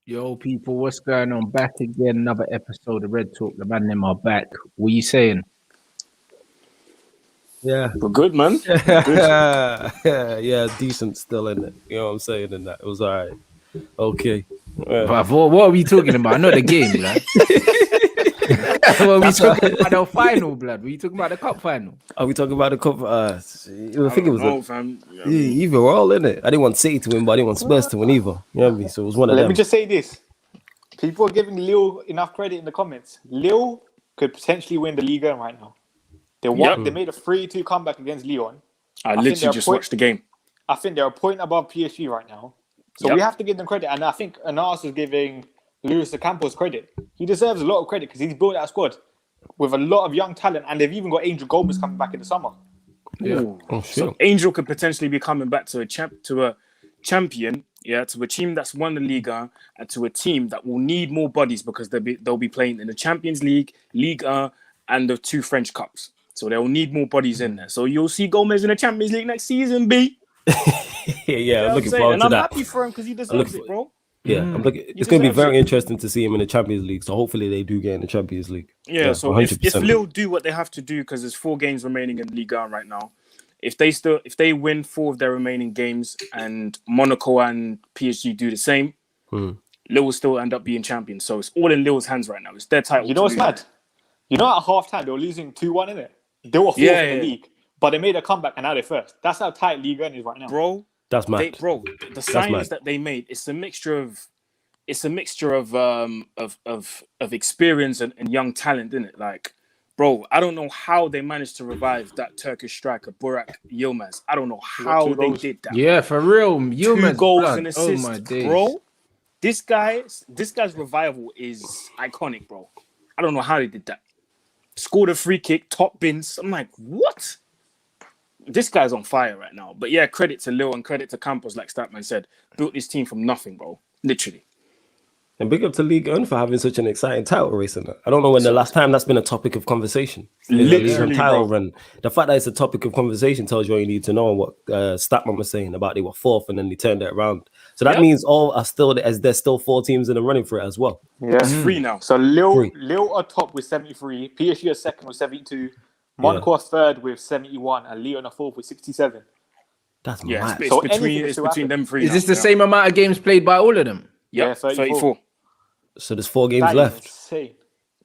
Yo, people, what's going on? Back again, another episode of Red Talk. The man them are back. What are you saying? Yeah, we're good, man. yeah, decent still in it. You know what I'm saying? In that it was all right. Okay. But what are we talking about? Not the game, blood. What are we talking about? The final, blood. Were you talking about the cup final? Are we talking about the cup? I think it was fam. either we're all in it. I didn't want City to win, but I didn't want Spurs to win either. You know what I mean? So it was one of them. Let me just say this. People are giving Lille enough credit in the comments. Lille could potentially win the Liga right now. They made a 3-2 comeback against Lyon. I literally just watched the game. I think they're a point above PSG right now. So we have to give them credit. And I think Anas was giving Luis Campos credit. He deserves a lot of credit because he's built that squad with a lot of young talent. And they've even got Angel Gomez coming back in the summer. Yeah. Oh, So Angel could potentially be coming back to a champion, to a team that's won the Liga, and to a team that will need more bodies because they'll be playing in the Champions League, Liga, and the 2 French Cups. So they'll need more bodies in there. So you'll see Gomez in the Champions League next season, B. I'm looking forward to and I'm that. happy for him because he deserves it, bro. Yeah, I'm looking. It's going to be very interesting to see him in the Champions League. So hopefully they do get in the Champions League. Yeah, so if Lille do what they have to do, because there's 4 games remaining in Liga right now, if they win 4 of their remaining games and Monaco and PSG do the same, Lille will still end up being champions. So it's all in Lille's hands right now. It's their title. You know what's mad? You know at half-time they were losing 2-1 in it. They were 4th in the league, but they made a comeback and now they're 1st. That's how tight Liga is right now. Bro, that's mad. The signings that they made, it's a mixture of experience and young talent, isn't it? Like, bro, I don't know how they managed to revive that Turkish striker Burak Yilmaz. I don't know how they did that. Yeah, for real. Yilmaz, 2 goals and assists, my days. bro. This guy's revival is iconic, bro. I don't know how they did that. Scored a free kick, top bins. I'm like, what? This guy's on fire right now. But yeah, credit to Lille and credit to Campos, like Statman said. Built this team from nothing, bro. Literally. And big up to Ligue 1 for having such an exciting title race in it. I don't know when the last time that's been a topic of conversation. Literally, title run. The fact that it's a topic of conversation tells you all you need to know. And what Statman was saying about they were 4th and then they turned it around. So that means all are still, as there's still 4 teams in the running for it as well. Yeah, it's 3 now. So Lille are top with 73, PSG are 2nd with 72, Monaco are 3rd with 71, and Lyon are 4th with 67. That's mad. It's between them 3. Is this the same amount of games played by all of them? Yeah, 34. So there's 4 games left. Insane.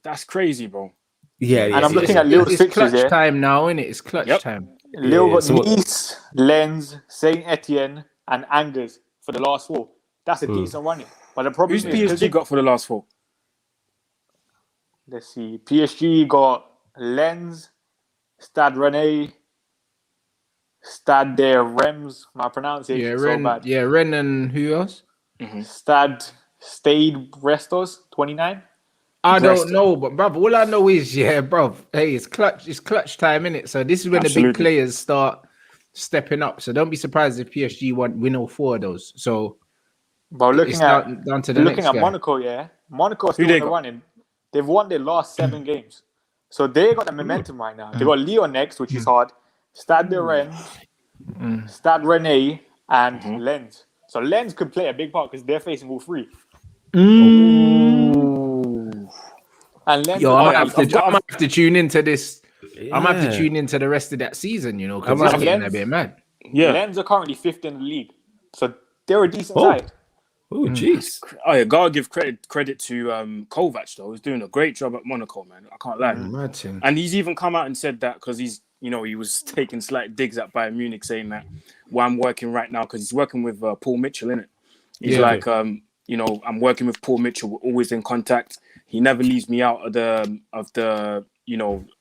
That's crazy, bro. Yeah, and I'm looking at Lille's fixtures. Clutch time now, innit? It's clutch time. Lille got Nice, Lens, Saint Etienne, and Angers for the last 4. That's a decent running. But the problem is PSG got for the last 4? Let's see. PSG got Lens, Stade Rennais, Stade de Reims. My pronunciation is so bad. Yeah, Rennes and who else? Stade Restos, 29. I don't know, but bruv, all I know is, bruv, hey, it's clutch time, innit? So this is when the big players start stepping up. So don't be surprised if PSG win all 4 of those. So, but looking at Monaco, Monaco are still in the running. They've won their last 7 games. So they got the momentum right now. They got Lyon next, which is hard. Stade de Rennes, Stade Rennais, and Lens. So Lens could play a big part because they're facing all 3. And Lens, I might have to tune into this. I might have to tune into the rest of that season, you know, because it's getting a bit mad. Yeah, Lens are currently 5th in the league, so they're a decent side. Oh, jeez. Oh, yeah, gotta give credit to Kovac though. He's doing a great job at Monaco, man. I can't lie. And he's even come out and said that because he was taking slight digs at Bayern Munich, saying that I'm working right now because he's working with Paul Mitchell, innit? He's I'm working with Paul Mitchell. We're always in contact. He never leaves me out of the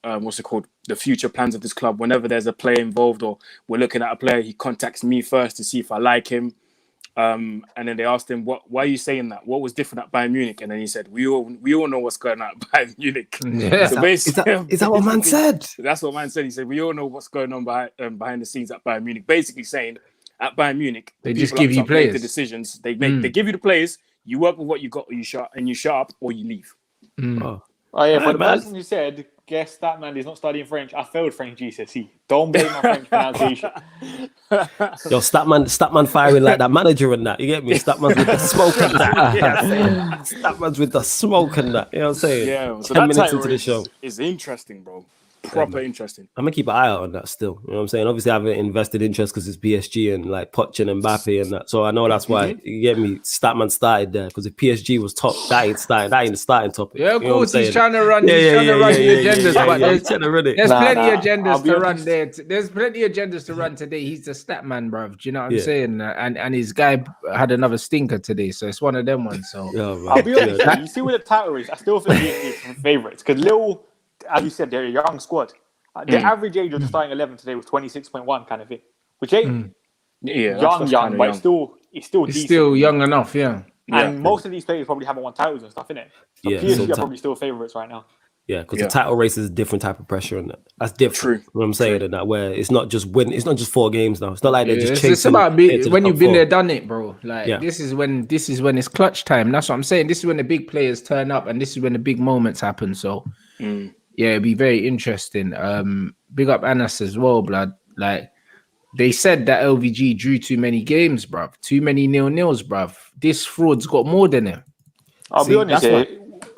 what's it called? The future plans of this club. Whenever there's a player involved or we're looking at a player, he contacts me first to see if I like him. And then they asked him, why are you saying that? What was different at Bayern Munich? And then he said, we all know what's going on at Bayern Munich. Yeah. So is that what man said? That's what man said. He said, we all know what's going on behind the scenes at Bayern Munich. Basically saying, at Bayern Munich, they just give you players. The decisions they make. They give you the players. You work with what you got, or you shut up, or you leave. For the person who said guess that man is not studying French. I failed French GCSE. Don't blame my French pronunciation. Yo, Statman firing like that manager and that. You get me? Statman's with the smoke and that. Statman's with the smoke and that. You know what I'm saying? Yeah. So 10 minutes into the show. Is interesting, bro. Proper interesting. I'm gonna keep an eye out on that still. You know what I'm saying? Obviously, I haven't invested interest because it's PSG and like Poch and Mbappe and that. So I know that's why you get me. Statman started there because if PSG was top, that ain't the starting topic. Yeah, of course, he's trying to run. He's trying to run the agendas, but there's plenty of agendas to run there. There's plenty of agendas to run today. He's the stat man, bro. Do you know what I'm saying? And his guy had another stinker today, so it's one of them ones. So I'll be honest. You see, with the title race, I still think he's favourites because Lille, as you said, they're a young squad. The average age of the starting 11 today was 26.1 kind of thing, which ain't young, but it's still decent. Still young enough, And most of these players probably haven't won titles and stuff, innit? So PSG are probably still favourites right now. Yeah, because the title race is a different type of pressure, and that's different. True. You know what I'm saying? And that where it's not just win, it's not just 4 games now. It's not like they're just chasing. It's about when you've been there, done it, bro. Like this is when it's clutch time. That's what I'm saying. This is when the big players turn up, and this is when the big moments happen. So. Yeah, it'd be very interesting. Big up Anas as well, blood. Like they said that LVG drew too many games, bruv. Too many 0-0s, bruv. This fraud's got more than it. I'll be honest here.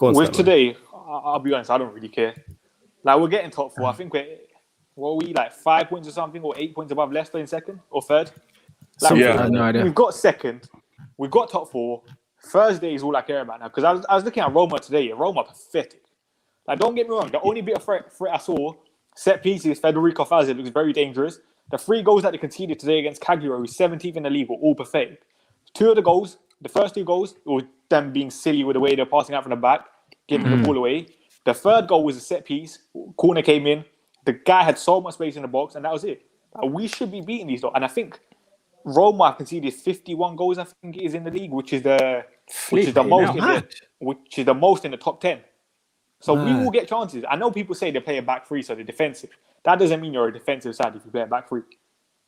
With today, I'll be honest, I don't really care. Like we're getting top 4. I think we like 5 points or something, or 8 points above Leicester in second or third. Like, I have no idea. We've got second. We've got top 4. Thursday is all I care about now. Because I was looking at Roma today. Roma pathetic. Like, don't get me wrong. The only bit of threat I saw, set pieces, Federico Fazio looks very dangerous. The 3 goals that they conceded today against Cagliari, who's 17th in the league, were all pathetic. 2 of the goals, the first 2 goals, were them being silly with the way they're passing out from the back, giving the ball away. The third goal was a set piece. Corner came in. The guy had so much space in the box, and that was it. Like, we should be beating these, though. And I think Roma have conceded 51 goals, I think it is in the league, which is the most in the top 10. So we will get chances. I know people say they play a back 3, so they're defensive. That doesn't mean you're a defensive side if you play a back 3.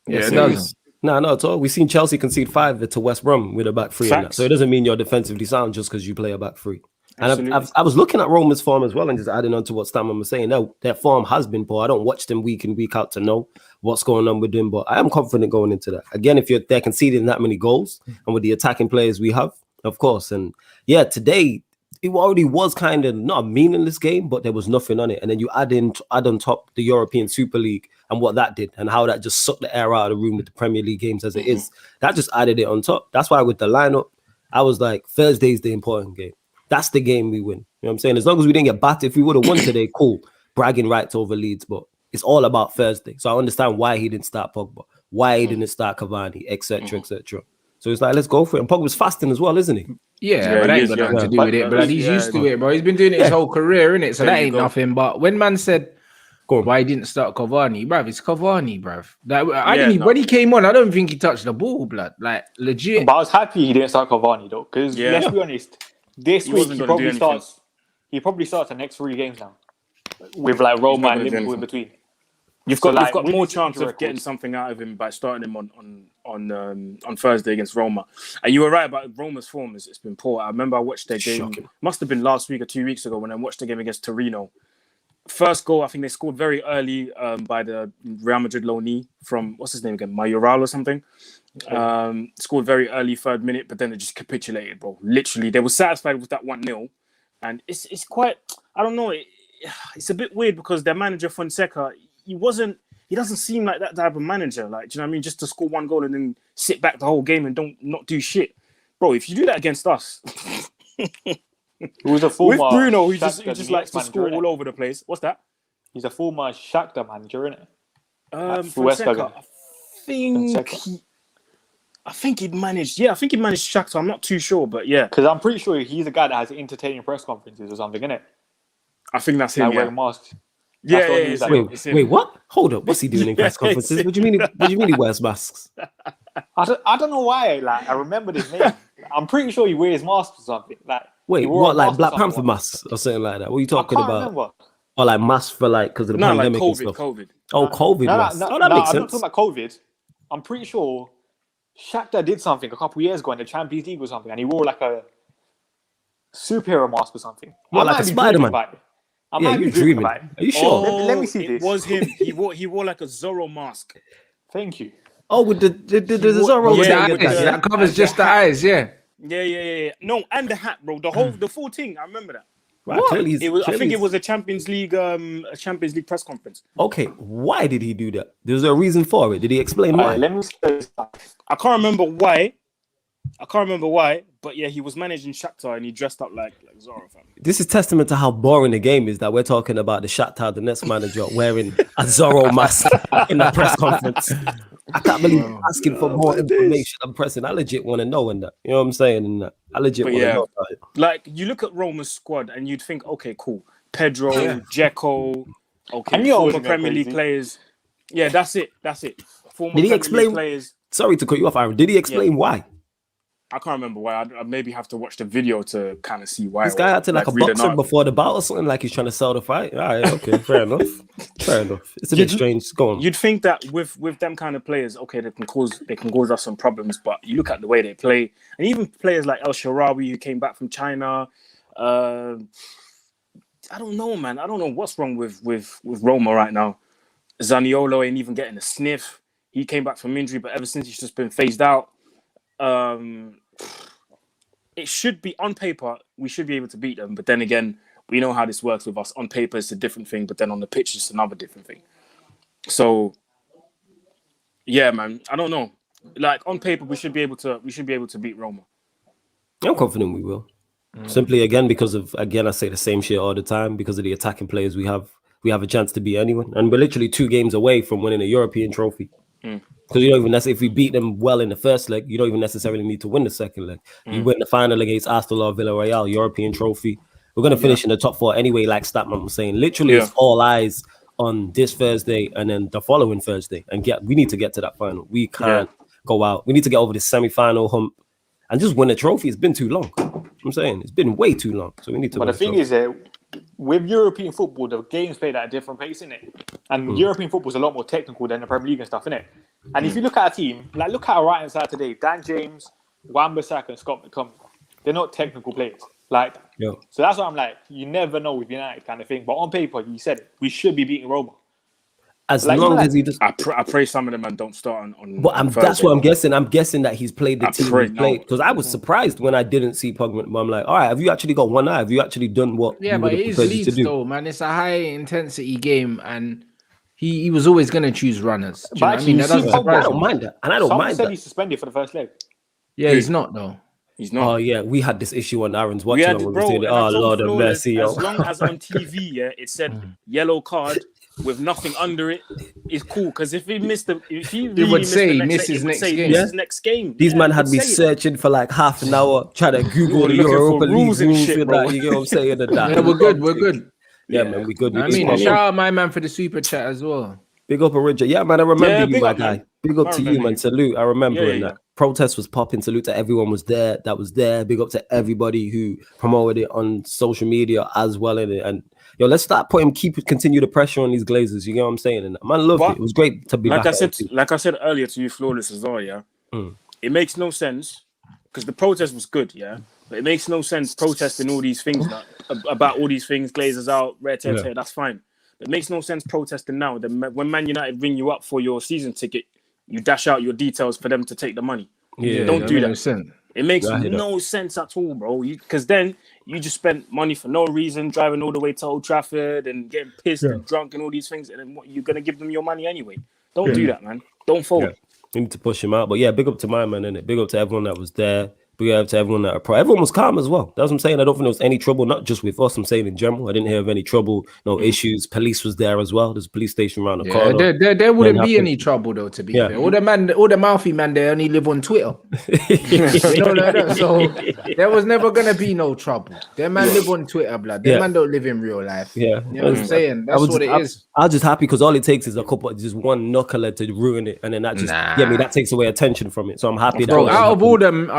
Yeah, it does. No, not at all. We've seen Chelsea concede 5 to West Brom with a back 3. And that. So it doesn't mean you're defensively sound just because you play a back 3. And I was looking at Roma's form as well and just adding on to what Stamman was saying. Their form has been poor. I don't watch them week in, week out to know what's going on with them, but I am confident going into that. Again, if they're conceding that many goals and with the attacking players we have, of course. And yeah, today, it already was kind of not a meaningless game, but there was nothing on it. And then you add on top the European Super League and what that did and how that just sucked the air out of the room with the Premier League games as it is. That just added it on top. That's why with the lineup, I was like, Thursday's the important game. That's the game we win. You know what I'm saying? As long as we didn't get battered, if we would have won today, cool. Bragging rights over Leeds, but it's all about Thursday. So I understand why he didn't start Pogba, why he didn't start Cavani, etc., etc. So it's like, let's go for it. And Pogba's fasting as well, isn't he? Yeah, but that ain't got nothing to do with it. But he's used to it, bro. He's been doing it his whole career, innit? So that ain't nothing. But when man said, why he didn't start Cavani, bruv, it's Cavani, bruv. Like, when he came on, I don't think he touched the ball, blood. Like, legit. But I was happy he didn't start Cavani, though. Because let's be honest, this week he probably starts the next 3 games now. With like Roma and Liverpool in between. You've got more chance of getting something out of him by starting him on Thursday against Roma. And you were right about Roma's form. It's been poor. I remember I watched their game. Shocking. Must have been last week or 2 weeks ago when I watched the game against Torino. First goal, I think they scored very early by the Real Madrid loanee from, what's his name again? Mayoral or something. Scored very early, 3rd minute, but then they just capitulated, bro. Literally, they were satisfied with that 1-0. And it's quite, I don't know, it's a bit weird because their manager, Fonseca, he doesn't seem like that type of manager. Like, do you know what I mean? Just to score 1 goal and then sit back the whole game and not do shit. Bro, if you do that against us... Who's a former with Bruno, who just likes to score all over the place. What's that? He's a former Shakhtar manager, isn't it? Fonseca, I think he'd managed. Yeah, I think he managed Shakhtar. I'm not too sure, but yeah. Because I'm pretty sure he's the guy that has entertaining press conferences or something, isn't it? I think that's him. Like wearing masks. Yeah. Wait, what? Hold up. What's he doing in press conferences? What do you mean he wears masks? I don't know why. Like, I remember his name. I'm pretty sure he wears masks or something. Like, wait, what? Like Black Panther masks or something like that? What are you talking about? Remember. Or like masks for like because of the pandemic like and stuff? COVID. Oh, COVID masks. That makes sense. I'm not talking about COVID. I'm pretty sure Shakhtar did something a couple of years ago in the Champions League or something, and he wore like a superhero mask or something. What, like a Spider-Man? I might be dreaming about it. Are you sure? Let me see this. It was him. He wore like a Zorro mask. Thank you. Oh, with the Zorro. That covers just the eyes, yeah. Yeah. No, and the hat, bro. The full thing. I remember that. Right, I think it was a Champions League press conference. Okay, why did he do that? There's a reason for it. Did he explain why? Let me say I can't remember why, but yeah, he was managing Shakhtar and he dressed up like Zorro. This is testament to how boring the game is that we're talking about the Shakhtar Donetsk manager wearing a Zorro mask in the press conference. I can't believe asking for more information. I'm pressing. I legit want to know in that. You know what I'm saying? And I legit want to know about it. Like, you look at Roma's squad and you'd think, okay, cool. Pedro, Dzeko, former Premier League players. Yeah, that's it. Former Did he Premier explain? League players. Sorry to cut you off, Aaron. Did he explain why? I can't remember why. I maybe have to watch the video to kind of see why. This guy acted like a boxer before the bout or something, like he's trying to sell the fight. All right, okay, fair enough. It's a bit strange. Go on. You'd think that with them kind of players, okay, they can cause us some problems, but you look at the way they play, and even players like El Shaarawy who came back from China. I don't know, man. I don't know what's wrong with Roma right now. Zaniolo ain't even getting a sniff. He came back from injury, but ever since he's just been phased out. It should be on paper, we should be able to beat them. But then again, we know how this works with us. On paper, it's a different thing, but then on the pitch, it's another different thing. So, yeah, man, I don't know. Like, on paper, we should be able to beat Roma. I'm confident we will. Simply again because of I say the same shit all the time because of the attacking players we have a chance to beat anyone, and we're literally 2 games away from winning a European trophy. Because you don't even necessarily, if we beat them well in the first leg, you don't even necessarily need to win the second leg. You win the final against Aston or Villarreal, European trophy. We're going to finish in the top 4 anyway, like Statman was saying. Literally, it's all eyes on this Thursday and then the following Thursday. And we need to get to that final. We can't go out. We need to get over the semi-final hump and just win a trophy. It's been too long. I'm saying it's been way too long. So we need to. But the thing is, with European football, the game's played at a different pace, isn't it? And European football is a lot more technical than the Premier League and stuff, isn't it? And if you look at our team, like look at our right hand side today, Dan James, Wan-Bissaka, and Scott McTominay. They're not technical players. Like, so that's why I'm like, you never know with United kind of thing. But on paper, you said it, we should be beating Roma. As long as he just, I pray some of them man don't start on. But that's what I'm guessing. I'm guessing that he's played the team he played because I was surprised when I didn't see Pogba. I'm like, all right, have you actually got one eye? Have you actually done what? Yeah, but it is Leeds though, man. It's a high intensity game, and he was always going to choose runners. But actually, I don't mind that, and I don't mind that. Someone said he's suspended for the first leg. Yeah, he's not though. He's not. Oh yeah, we had this issue on Aaron's watching. Oh Lord of mercy, as long as on TV, it said yellow card with nothing under it is cool. Because if he missed misses next game. These man had me searching for like half an hour trying to Google the Europa League rules and shit, bro. You get what I'm saying? Yeah, we're good. Yeah, man, we good. I mean, shout out my man for the super chat as well. Big up, Richard. Yeah, man, I remember you, my guy. Man. Big up to you, man. Salute. I remember that. Protest was popping. Salute to everyone that was there. Big up to everybody who promoted it on social media as well. And let's start continue the pressure on these Glazers. You know what I'm saying? And man, loved it. It was great to be back. Like I said earlier to you, Flawless as well. Yeah, it makes no sense because the protest was good. Yeah, but it makes no sense protesting all these things about all these things. Glazers out, red tear. That's fine. It makes no sense protesting now. When Man United ring you up for your season ticket, you dash out your details for them to take the money. Don't do that. It makes no sense at all, bro. Because then you just spent money for no reason, driving all the way to Old Trafford and getting pissed and drunk and all these things. And then you're going to give them your money anyway. Don't do that, man. Don't fold. Yeah. You need to push him out. But yeah, big up to my man, innit? Big up to everyone that was there. Big up to everyone that everyone was calm as well. That's what I'm saying. I don't think there was any trouble, not just with us. I'm saying in general. I didn't hear of any trouble, no issues. Police was there as well. There's a police station around the corner. There wouldn't be any trouble though, to be fair. All the mouthy man, they only live on Twitter. So there was never gonna be no trouble. Them man live on Twitter, blood. Them man don't live in real life. Yeah. You know what I'm saying? That's what it is. I was just happy because all it takes is just one knucklehead to ruin it, and then that just that takes away attention from it. So I'm happy. Bro, out of all them,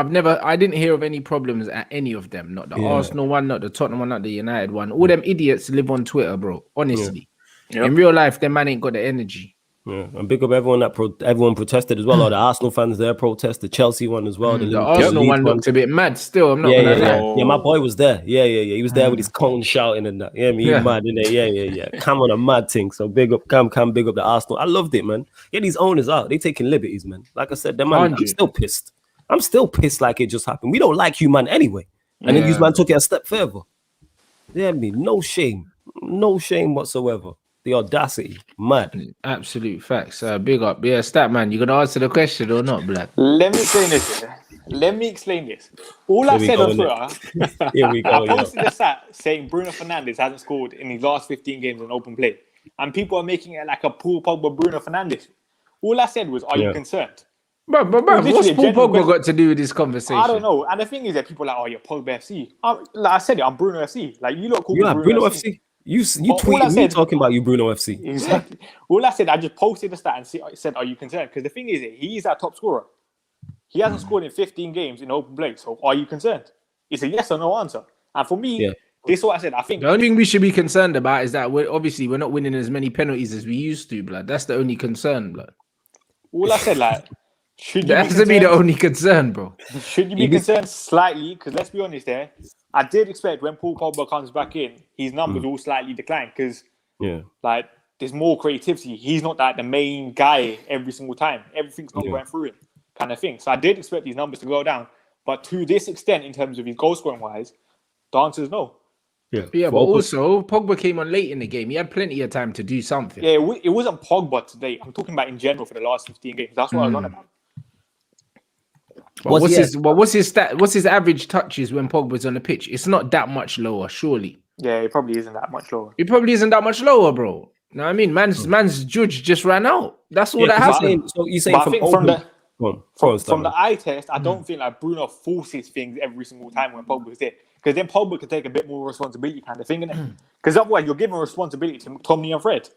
I didn't hear of any problems at any of them. Not the Arsenal one, not the Tottenham one, not the United one. All them idiots live on Twitter, bro. Honestly, in real life, them man ain't got the energy. Yeah, and big up everyone that everyone protested as well. Or the Arsenal fans there protest, the Chelsea one as well. The Arsenal one looked a bit mad still. I'm not gonna lie. Yeah, my boy was there. Yeah. He was there with his cone shouting and that. Yeah, he's mad, innit? Yeah. Cam on a mad thing. So big up Cam, big up the Arsenal. I loved it, man. Get these owners out. They taking liberties, man. Like I said, I'm still pissed. I'm still pissed like it just happened. We don't like you, man, anyway. And then these man took it a step further. Yeah, no shame whatsoever. The audacity, mad. Absolute facts. Big up. Yeah, Statman, you gonna answer the question or not, Black? Let me explain this. All I said on Twitter, here we go. I posted a stat saying Bruno Fernandes hasn't scored in his last 15 games in open play, and people are making it like a Paul Pogba Bruno Fernandes. All I said was, "Are you concerned?" But what's Paul Pogba got to do with this conversation? I don't know. And the thing is that people are like, "Oh, you're Pogba FC." Like I said it, I'm Bruno FC. Like you look cool. You are Bruno FC. You tweeted me talking about you, Bruno FC. Exactly. All I said, I just posted the stat and said, "Are you concerned?" Because the thing is, he's our top scorer. He hasn't scored in 15 games in open play. So, are you concerned? It's a yes or no answer. And for me, this is what I said. I think the only thing we should be concerned about is that we're not winning as many penalties as we used to, blood. That's the only concern, blood. All I said, like, should you that has to be the only concern, bro. Should you be concerned slightly? Because let's be honest, I did expect when Paul Pogba comes back in, his numbers will slightly decline because, like, there's more creativity. He's not like the main guy every single time. Everything's not going through him, kind of thing. So I did expect these numbers to go down, but to this extent, in terms of his goal scoring wise, the answer is no. Yeah, but also Pogba came on late in the game. He had plenty of time to do something. Yeah, it wasn't Pogba today. I'm talking about in general for the last 15 games. That's what I was on about. What's his average touches when Pogba's on the pitch? It's not that much lower, surely. Yeah, it probably isn't that much lower. It probably isn't that much lower, bro. Know what I mean? Man's judge just ran out. That's all that happened. So you saying from the eye test, I don't think like Bruno forces things every single time when Pogba's there. Because then Pogba can take a bit more responsibility, kind of thing, innit? Because otherwise you're giving responsibility to Tommy and Fred.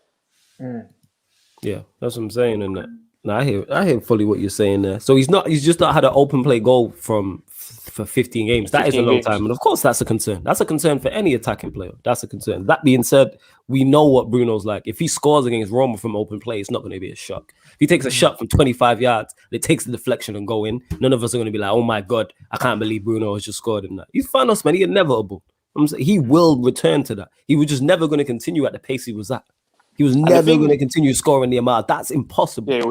Yeah, that's what I'm saying, and that. No, I hear fully what you're saying there. So he's just not had an open play goal for 15 games. That is a long time. And of course that's a concern. That's a concern for any attacking player. That's a concern. That being said, we know what Bruno's like. If he scores against Roma from open play, it's not going to be a shock. If he takes a shot from 25 yards, it takes the deflection and go in, none of us are going to be like, oh my God, I can't believe Bruno has just scored in that. He's Thanos, man. He's inevitable. He will return to that. He was just never going to continue at the pace he was at. He was never going to continue scoring the amount. That's impossible. Yeah, it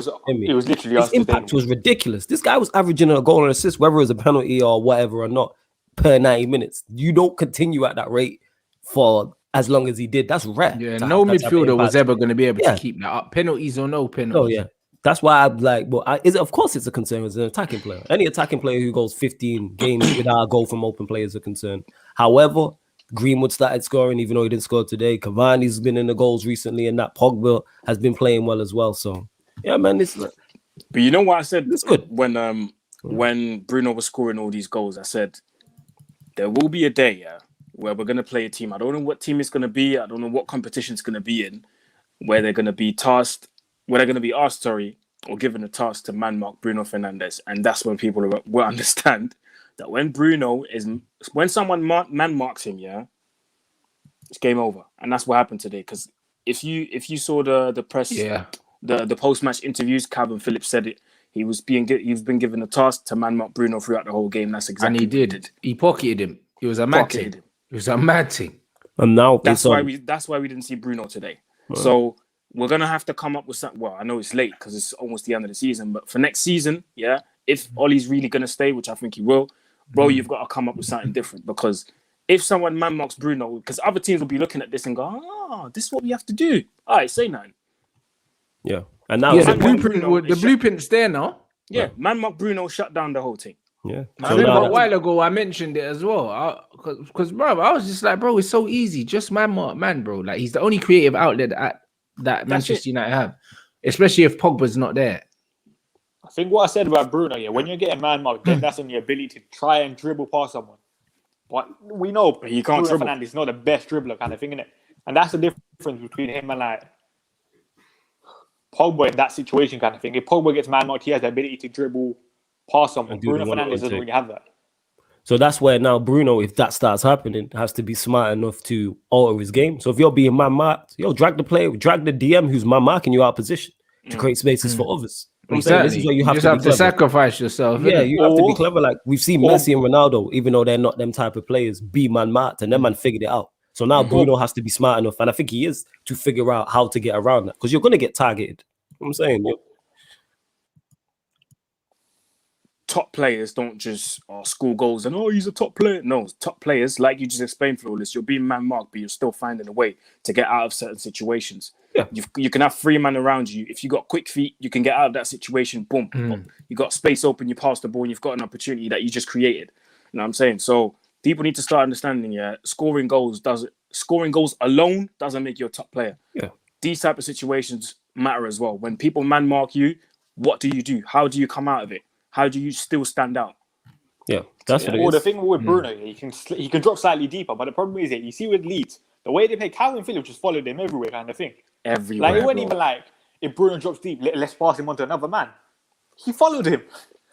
was literally his impact was ridiculous. This guy was averaging a goal and assist, whether it was a penalty or whatever or not, per 90 minutes. You don't continue at that rate for as long as he did. That's rare. Yeah, no midfielder was ever going to be able to keep that up. Penalties or no penalties. Oh, yeah. That's why I'm like, of course it's a concern as an attacking player. Any attacking player who goes 15 games without a goal from open play is a concern. However, Greenwood started scoring even though he didn't score today. Cavani's been in the goals recently, and that Pogba has been playing well as well. So yeah, man, but you know what I said? It's good. When Bruno was scoring all these goals, I said there will be a day, where we're gonna play a team. I don't know what team it's gonna be. I don't know what competition it's gonna be in, where they're gonna be asked, or given a task to man mark Bruno Fernandes, and that's when people will understand that when someone man marks him, it's game over, and that's what happened today. Because if you saw the press, the post match interviews, Calvin Phillips said it. He's been given a task to man mark Bruno throughout the whole game. That's exactly. And he did. He pocketed him. It was a mad thing. It was a mad thing. And now that's why we didn't see Bruno today. Right. So we're gonna have to come up with something. Well, I know it's late because it's almost the end of the season, but for next season, if Ollie's really gonna stay, which I think he will. Bro, you've got to come up with something different, because if someone man marks Bruno, because other teams will be looking at this and go, this is what we have to do. All right, say nothing. Yeah. And now the blueprint's there now. Yeah, man mark Bruno shut down the whole team. Yeah. I remember a while ago I mentioned it as well. Because bro, I was just like, bro, it's so easy. Just man mark man, bro. Like, he's the only creative outlet that Manchester United have, especially if Pogba's not there. I think what I said about Bruno, when you're getting man marked, then that's on your ability to try and dribble past someone. But we know he can't Bruno Fernandes is not the best dribbler, kind of thing, innit? And that's the difference between him and like Pogba in that situation, kind of thing. If Pogba gets man marked, he has the ability to dribble past someone. Bruno Fernandes doesn't really have that. So that's where now Bruno, if that starts happening, has to be smart enough to alter his game. So if you're being man marked, drag the player, drag the DM who's man marking you out of position. to create spaces for others. Exactly. This is where you have to sacrifice yourself. Yeah, you have to be clever. Like we've seen Messi and Ronaldo, even though they're not them type of players, be man marked, and them man figured it out. So now Bruno has to be smart enough, and I think he is, to figure out how to get around that, because you're going to get targeted. You know what I'm saying? Yeah. Top players don't just score goals and he's a top player. No, top players, like you just explained for all this, you're being man marked, but you're still finding a way to get out of certain situations. Yeah, you can have 3 men around you. If you got quick feet, you can get out of that situation. Boom, you got space open. You pass the ball, and you've got an opportunity that you just created. You know what I'm saying? So people need to start understanding. Yeah, scoring goals alone doesn't make you a top player. Yeah, these type of situations matter as well. When people man mark you, what do you do? How do you come out of it? How do you still stand out? Yeah, that's what it is. Well, the thing with Bruno, he can drop slightly deeper, but the problem is that you see with Leeds, the way they play, Calvin Phillips just followed him everywhere, kind of thing. Everywhere. Like it wasn't even like if Bruno drops deep, let's pass him on to another man. He followed him.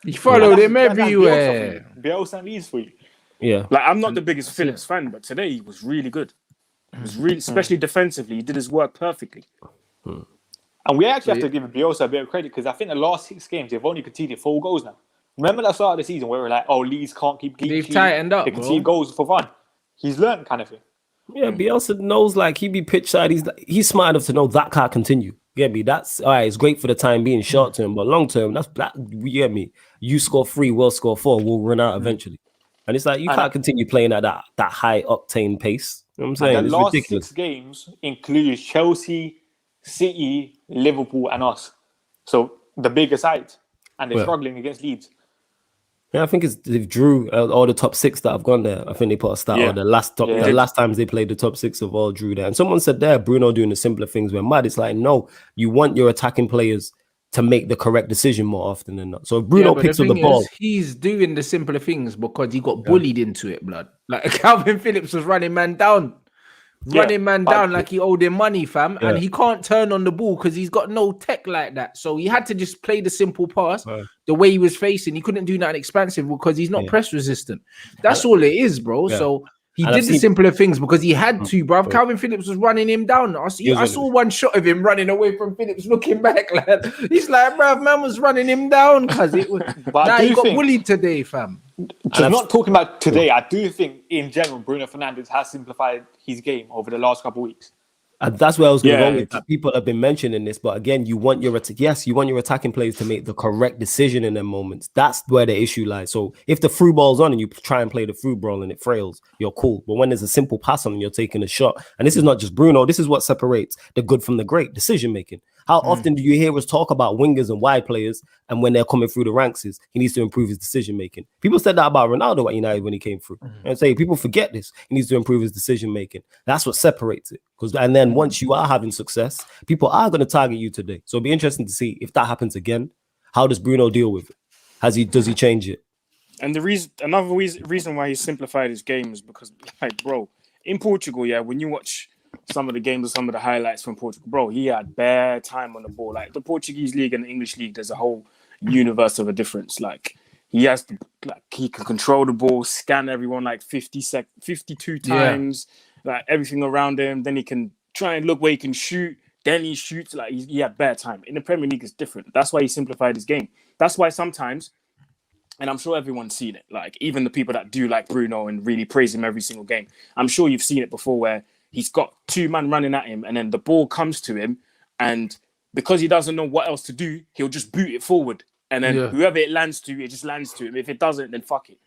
He followed him everywhere. Bielsa and Leeds for you. Yeah. Like I'm not the biggest Phillips fan, but today he was really good. He was really, especially defensively, he did his work perfectly. And we actually have to give Bielsa a bit of credit, because I think the last 6 games they've only conceded 4 goals now. Remember the start of the season where we were like, Leeds can't keep clean. They've tightened up. They concede goals for fun. He's learned, kind of thing. Yeah, Bielsa knows, like, he be pitch side. He's smart enough to know that can't continue. You get me? That's all right. It's great for the time being, short term, but long term, you get me? You score 3, we'll score 4, we'll run out eventually. And it's like you can't continue playing at that high octane pace. You know what I'm saying? And the last ridiculous. 6 games include Chelsea, City, Liverpool, and us. So the bigger sides, and they're struggling against Leeds. Yeah, I think they've drew all the top 6 that have gone there. I think they put a stat on the last times they played, the top 6 of all drew there. And someone said there, Bruno doing the simpler things were mad. It's like, no, you want your attacking players to make the correct decision more often than not. So if Bruno picks up the ball, he's doing the simpler things because he got bullied into it, blood. Like Calvin Phillips was running man down. Like he owed him money, fam, and he can't turn on the ball because he's got no tech like that. So he had to just play the simple pass the way he was facing. He couldn't do nothing expansive because he's not press resistant. That's all it is, bro. So he did the simpler things because he had to, bruv. Calvin Phillips was running him down. I saw one shot of him running away from Phillips, looking back. Like, he's like, bruv, man was running him down because it was. He got bullied today, fam. Just not talking about today, I do think in general Bruno Fernandes has simplified his game over the last couple of weeks. And that's where I was going to go with that. People have been mentioning this, but again, you want your attacking players to make the correct decision in them moments. That's where the issue lies. So if the through ball's on and you try and play the through ball and it frails, you're cool. But when there's a simple pass on and you're taking a shot, and this is not just Bruno, this is what separates the good from the great, decision making. How often do you hear us talk about wingers and wide players, and when they're coming through the ranks, is he needs to improve his decision making? People said that about Ronaldo at United when he came through. And say people forget this. He needs to improve his decision making. That's what separates it. And then once you are having success, people are going to target you today. So it'll be interesting to see if that happens again. How does Bruno deal with it? Does he change it? And another reason why he simplified his game is because, like, bro, in Portugal, when you watch some of the games or some of the highlights from Portugal, bro, he had bare time on the ball. Like the Portuguese league and the English league, there's a whole universe of a difference. Like he can control the ball, scan everyone like 52 times, like everything around him. Then he can try and look where he can shoot. Then he shoots. Like he had bare time. In the Premier League, it's different. That's why he simplified his game. That's why sometimes, and I'm sure everyone's seen it, like even the people that do like Bruno and really praise him every single game, I'm sure you've seen it before where he's got 2 men running at him and then the ball comes to him, and because he doesn't know what else to do, he'll just boot it forward. And then whoever it lands to, it just lands to him. If it doesn't, then fuck it.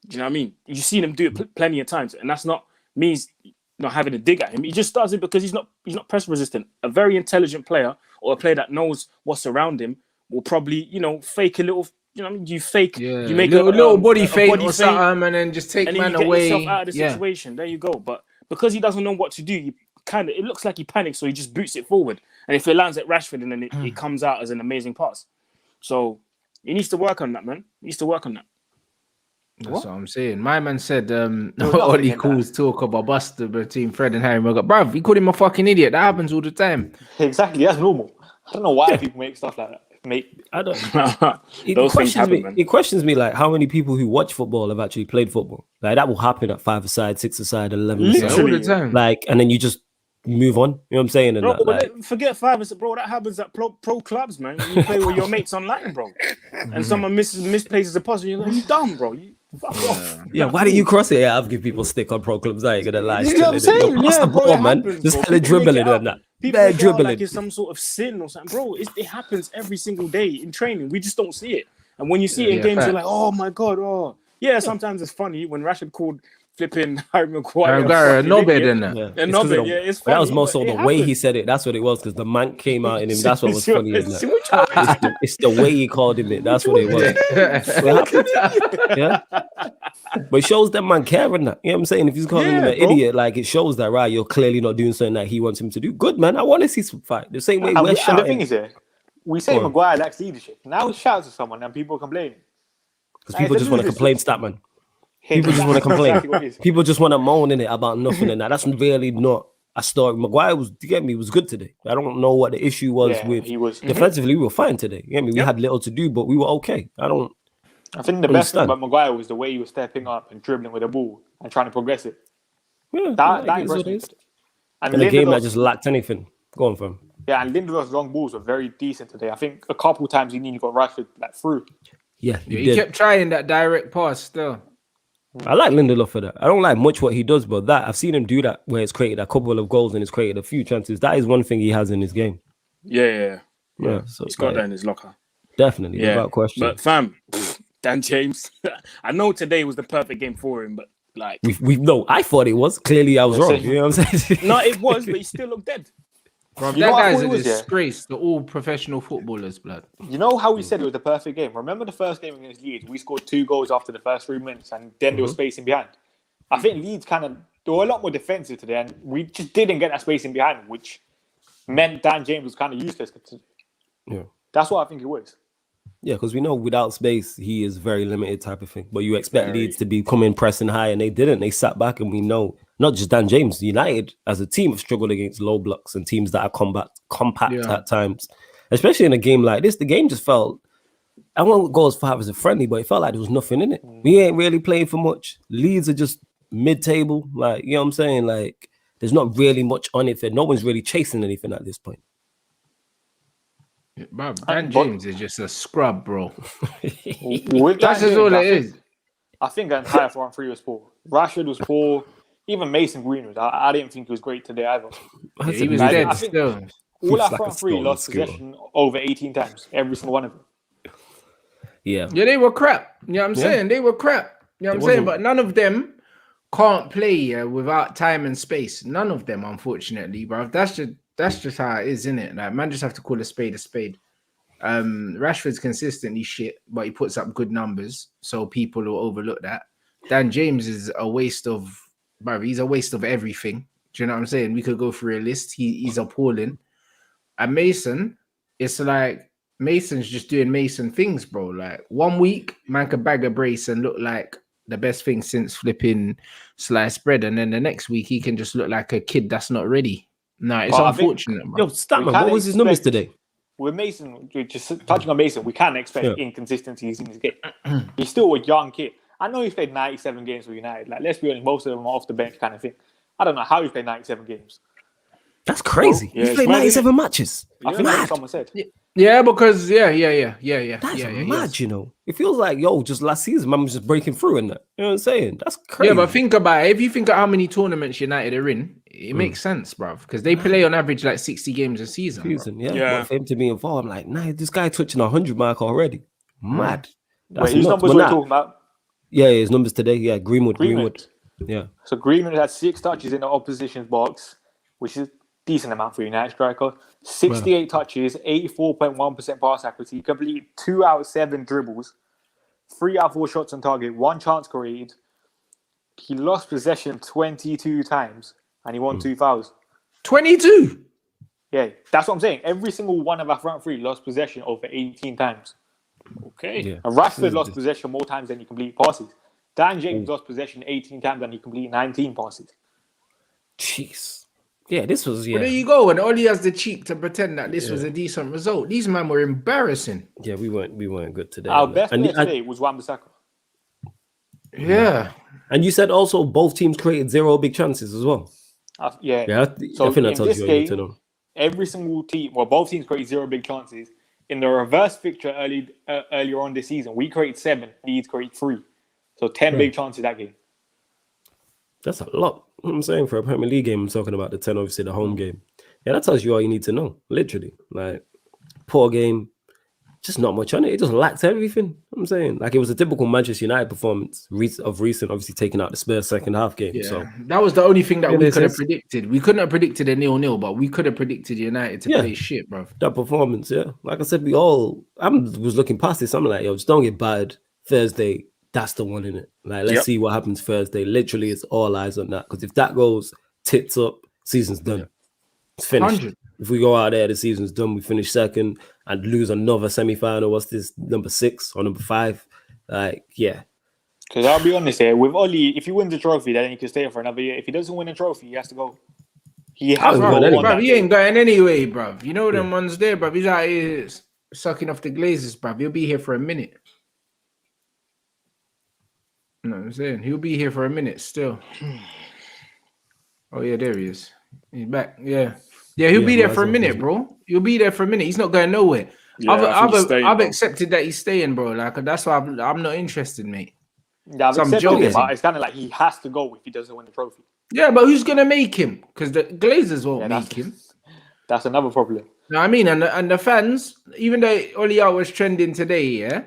Do you know what I mean? You've seen him do it plenty of times. And that's not means not having a dig at him. He just does it because he's not press resistant. A very intelligent player or a player that knows what's around him will probably, fake a little, you know what I mean? You make a little body feint or something and then just take man away. Yourself out of the situation. There you go. But because he doesn't know what to do, it looks like he panics, so he just boots it forward. And if it lands at Rashford, and then it comes out as an amazing pass. So he needs to work on that, man. He needs to work on that. That's what I'm saying. My man said, all he calls talk about Buster between Fred and Harry Maguire. Bruv, he called him a fucking idiot. That happens all the time. Exactly, that's normal. I don't know why people make stuff like that. I don't. It questions me like how many people who watch football have actually played football. Like that will happen at 5-a-side, 6-a-side, 11-a-side all the time. Like, and then you just move on. You know what I'm saying? And bro, that, like, forget 5, bro. That happens at pro clubs, man. When you play with your mates online, bro, and someone misplaces a pass, you're like, you dumb, bro. You fuck off. Yeah, why didn't you cross it? Yeah, I'll give people stick on pro clubs. I ain't gonna lie. You know what I'm saying? Yeah, Bro, ball, man. Just hella dribbling and that. People make it out like it's some sort of sin or something, bro. It happens every single day in training. We just don't see it. And when you see it in games, you're like, oh my god, oh yeah. Sometimes it's funny when Rashford called flipping Harry Maguire. No better than that. It's funny. That was more so the way he said it. That's what it was, because the man came out in him. That's what was funny. It's the way he called him it. That's what it was. Yeah. But it shows that man caring that. You know what I'm saying? If he's calling him an idiot, like, it shows that, right, you're clearly not doing something that he wants him to do. Good, man. I want to see some fight. The same way we're shouting. The thing is, we say Maguire lacks leadership. Now he shouts at someone and people complain. Because people just want to complain, Statman. People just want to complain. People just want to moan in it about nothing and that. That's really not a story. Maguire was good today. I don't know what the issue was with. He was defensively. We were fine today. We had little to do, but we were okay. I think the best thing about Maguire was the way he was stepping up and dribbling with the ball and trying to progress it. Yeah, that impressed me. And in a game that just lacked anything going for him. Yeah, and Lindelof's long balls were very decent today. I think a couple times he nearly got Rashford through. Yeah, he kept trying that direct pass still. I like Lindelof for that. I don't like much what he does, but that I've seen him do that where it's created a couple of goals and it's created a few chances. That is one thing he has in his game. Yeah. So he's got that in his locker. Definitely, without question. But fam, Dan James, I know today was the perfect game for him, but like I thought it was. Clearly, I was wrong. You know what I'm saying? No, it was, but he still looked dead. Bro, that guy's a disgrace to all professional footballers, blood. You know how we said it was the perfect game? Remember the first game against Leeds? We scored 2 goals after the first 3 minutes, and then there was space in behind. I think Leeds they were a lot more defensive today, and we just didn't get that space in behind, which meant Dan James was kind of useless. Yeah, that's what I think it was. Yeah, because we know without space, he is very limited type of thing. But you expect Leeds to be coming pressing high, and they didn't. They sat back, and we know not just Dan James, United as a team have struggled against low blocks and teams that are compact at times. Especially in a game like this, the game just felt, I won't go as far as a friendly, but it felt like there was nothing in it. We ain't really playing for much. Leeds are just mid-table, like, you know what I'm saying? Like, there's not really much on it. No one's really chasing anything at this point. Bro, Dan James is just a scrub, bro. That's just all it is. I think the entire front three was poor. Rashford was poor. Even Mason Greenwood, I didn't think he was great today either. He was dead still. All our front three lost possession over 18 times. Every single one of them. Yeah, they were crap. You know what I'm saying? They were crap. You know what I'm saying? But none of them can't play without time and space. None of them, unfortunately, bro. That's just how it is, isn't it? Like, man, just have to call a spade a spade. Rashford's consistently shit, but he puts up good numbers, so people will overlook that. Dan James is a waste of, bro. He's a waste of everything. Do you know what I'm saying? We could go through a list. He's appalling. And Mason, it's like Mason's just doing Mason things, bro. Like 1 week, man could bag a brace and look like the best thing since flipping sliced bread, and then the next week he can just look like a kid that's not ready. No, it's unfortunate, bro. Yo, Statman, what was his numbers today? With Mason, just touching on Mason, we can't expect inconsistencies in his game. He's still a young kid. I know he's played 97 games for United. Like, let's be honest, most of them are off the bench kind of thing. I don't know how he's played 97 games. That's crazy. He's played 97 matches. I think that's what someone said. Yeah, because That's mad, you know. It feels like, just last season, man was just breaking through in that. You know what I'm saying? That's crazy. Yeah, but think about it. If you think of how many tournaments United are in, it makes sense, bro. Because they play on average like 60 games a season. Yeah. But for him to be involved, I'm like, nah, this guy touching 100 mark already. Mad. Wait, his numbers we're talking about? Yeah, his numbers today. Yeah, Greenwood. Yeah. So Greenwood had 6 touches in the opposition's box, which is decent amount for United striker. 68 touches, 84.1% pass accuracy, completed 2 out of 7 dribbles, 3 out of 4 shots on target, 1 chance created. He lost possession 22 times and he won 2 fouls. 22? Yeah, that's what I'm saying. Every single one of our front three lost possession over 18 times. Okay. Yeah. And Rashford lost possession more times than he completed passes. Dan James lost possession 18 times and he completed 19 passes. Jeez. Yeah, this was, Well, there you go. And Oli has the cheek to pretend that this was a decent result. These men were embarrassing. Yeah, we weren't good today. Our best player today was Wan-Bissaka. Yeah. And you said also both teams created 0 big chances as well. Yeah. So I think that in tells this you what you need to game, know. every single team, both teams created 0 big chances. In the reverse fixture earlier on this season, we created 7, Leeds created 3. So 10 big chances that game. That's a lot. I'm saying for a Premier League game, I'm talking about the 10, obviously the home game. Yeah, that tells you all you need to know. Literally, like poor game, just not much on it. It just lacked everything. I'm saying, like, it was a typical Manchester United performance of recent, obviously taking out the Spurs second half game. Yeah, so that was the only thing that we could have predicted. We couldn't have predicted a 0-0, but we could have predicted United to play shit, bro. That performance, like I said, I was looking past this. I'm like, yo, just don't get bad. Thursday, that's the one, in it. Like, let's see what happens Thursday. Literally, it's all eyes on that. Because if that goes tits up, season's done. It's finished. 100. If we go out there, the season's done. We finish second and lose another semi-final. What's this, number 6 or number 5? Like, yeah. Because I'll be honest here, with Oli, if he wins the trophy, then he can stay for another year. If he doesn't win a trophy, he has to go. He has to go. Bro, he ain't going anyway, bro. You know them ones there, bro. He's out here sucking off the glazes, bro. He'll be here for a minute. You know what I'm saying? He'll be here for a minute still. Oh, yeah, there he is. He's back. Yeah, he'll be there for a minute, bro. He'll be there for a minute. He's not going nowhere. Yeah, I've accepted that he's staying, bro. Like, that's why I'm not interested, mate. Yeah, I've accepted it, but it's kind of like he has to go if he doesn't win the trophy. Yeah, but who's gonna make him? Because the Glazers won't make him. That's another problem. You know what I mean? And the fans, even though Oli was trending today,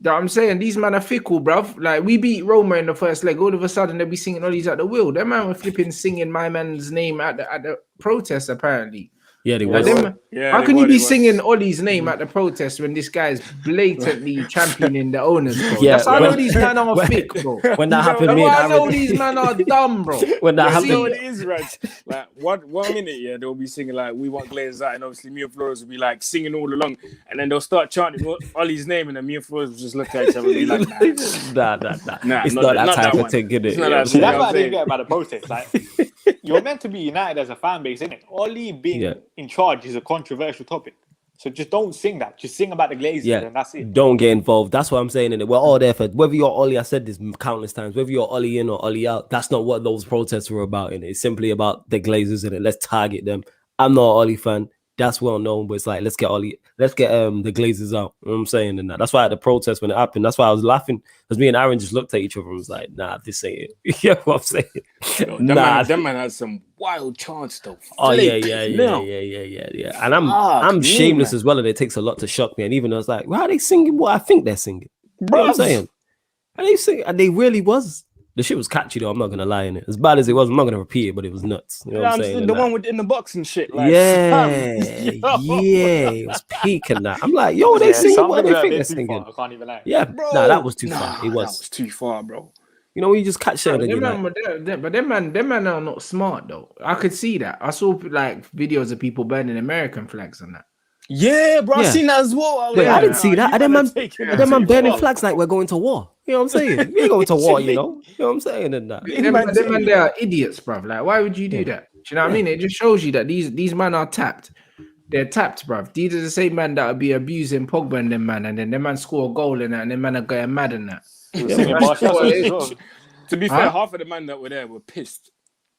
that I'm saying, these men are fickle, bruv. Like, we beat Roma in the first leg. All of a sudden, they'll be singing Oli's at the wheel. That man were flipping singing my man's name at the protest, apparently. Yeah, they were. How can you be singing Oli's name at the protest when this guy's blatantly championing the owners, bro? Yeah, that's how I know these men are thick, bro. When that happened, I know these men are dumb, bro. When that happened, what it is, right? Like, one minute, they'll be singing like "We want Glazers out," and obviously me and Flores will be like singing all along, and then they'll start chanting Oli's name, and then me and Flores will just look at each other and be like, "Nah, it's not that type of thing, is it?" That's what I didn't get about the protest. Like, you're meant to be united as a fan base, isn't it? Oli being in charge is a controversial topic. So just don't sing that. Just sing about the Glazers and that's it. Don't get involved. That's what I'm saying. In it, we're all there for whether you're Oli. I said this countless times. Whether you're Oli in or Oli out, that's not what those protests were about. In it, it's simply about the Glazers in it. Let's target them. I'm not an Oli fan. That's well known, but it's like let's get the Glazers out. You know what I'm saying? And that's why at the protest when it happened, that's why I was laughing because me and Aaron just looked at each other and was like, "Nah, this ain't it." You know what I'm saying? That man had some wild chants though. Oh yeah. And I'm shameless as well, and it takes a lot to shock me. And even I was like, "Why are they singing what I think they're singing?" You know what I'm saying? And they sing, and they really was. The shit was catchy though. I'm not gonna lie in it. As bad as it was, I'm not gonna repeat it, but it was nuts. You know what I'm saying? The one in the box and shit. Like, it was peaking that. I'm like, yo, they singing what they think they're singing. I can't even lie. Yeah, bro. That was too far. It was. That was too far, bro. You know when you just catch it. But them man are not smart though. I could see that. I saw like videos of people burning American flags and that. Yeah, bro, I seen that as well. I didn't see that. And them man burning flags like we're going to war. You know what I'm saying? We ain't going to war, you know? You know what I'm saying? And that. Them man, they are idiots, bruv. Like, why would you do that? Do you know what I mean? It just shows you that these men are tapped. They're tapped, bruv. These are the same man that would be abusing Pogba and them man, and then them man score a goal in that, and them man are going mad in that. To be fair, half of the men that were there were pissed.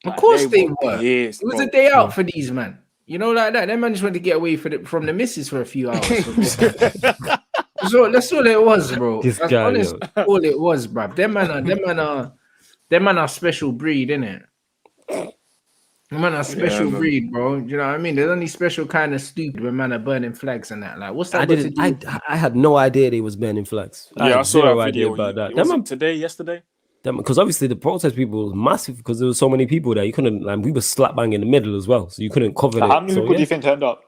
Of course they were. It was a day out for these men. You know, like that. Them man just went to get away from the missus for a few hours. So that's all it was, bro. That's all it was, bro. Them man are special breed, innit? Them man are special breed, bro. You know what I mean? There's only special kind of stupid when man are burning flags and that. Like, what's that? I had no idea they was burning flags. I saw that video about that. Was yesterday? Because obviously the protest people was massive because there was so many people there. You couldn't, like, we were slap bang in the middle as well, so you couldn't cover it. How many people do you think turned up?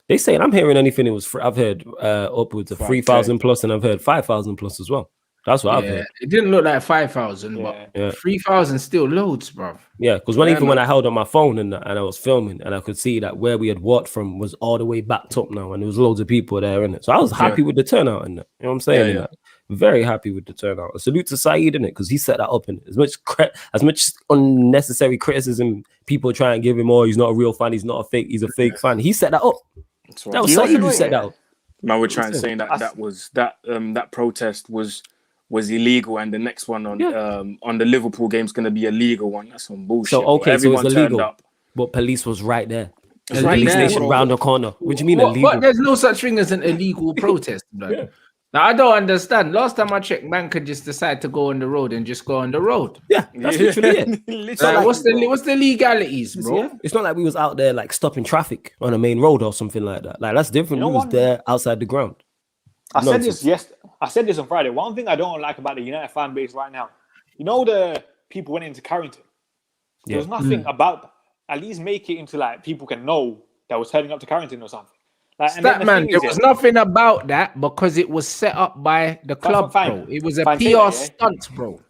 They say I'm hearing anything. It was I've heard upwards of 3,000 plus, and I've heard 5,000 plus as well. That's what I've heard. It didn't look like 5,000, but 3,000 still loads, bro. Yeah, because when I held on my phone and I was filming, and I could see that where we had walked from was all the way backed up now, and there was loads of people there in it. So I was happy with the turnout in it. You know what I'm saying? Yeah. Very happy with the turnout. A salute to Saeed in it because he set that up in it. As much unnecessary criticism people try and give him, he's not a real fan, he's a fake fan. He set that up. That was Saeed who set that up. Man, we're trying to say that that protest was was illegal, and the next one on the Liverpool game is going to be a legal one. That's some bullshit. So okay, everyone so it's illegal, up. but police was right there. It's right police station round the corner. What do you mean illegal? But there's no such thing as an illegal protest, man. Now I don't understand. Last time I checked, man could just decide to go on the road and just go on the road. Yeah, that's literally it. Like, what's the legalities, bro? Yeah. It's not like we was out there like stopping traffic on a main road or something like that. Like that's different. We was there outside the ground. I said this on Friday. One thing I don't like about the United fan base right now, you know, the people went into Carrington. There was nothing about that. At least make it into like people can know that was heading up to Carrington or something. Like, Statman, there was nothing about that because it was set up by the club, bro. It was a PR stunt, bro.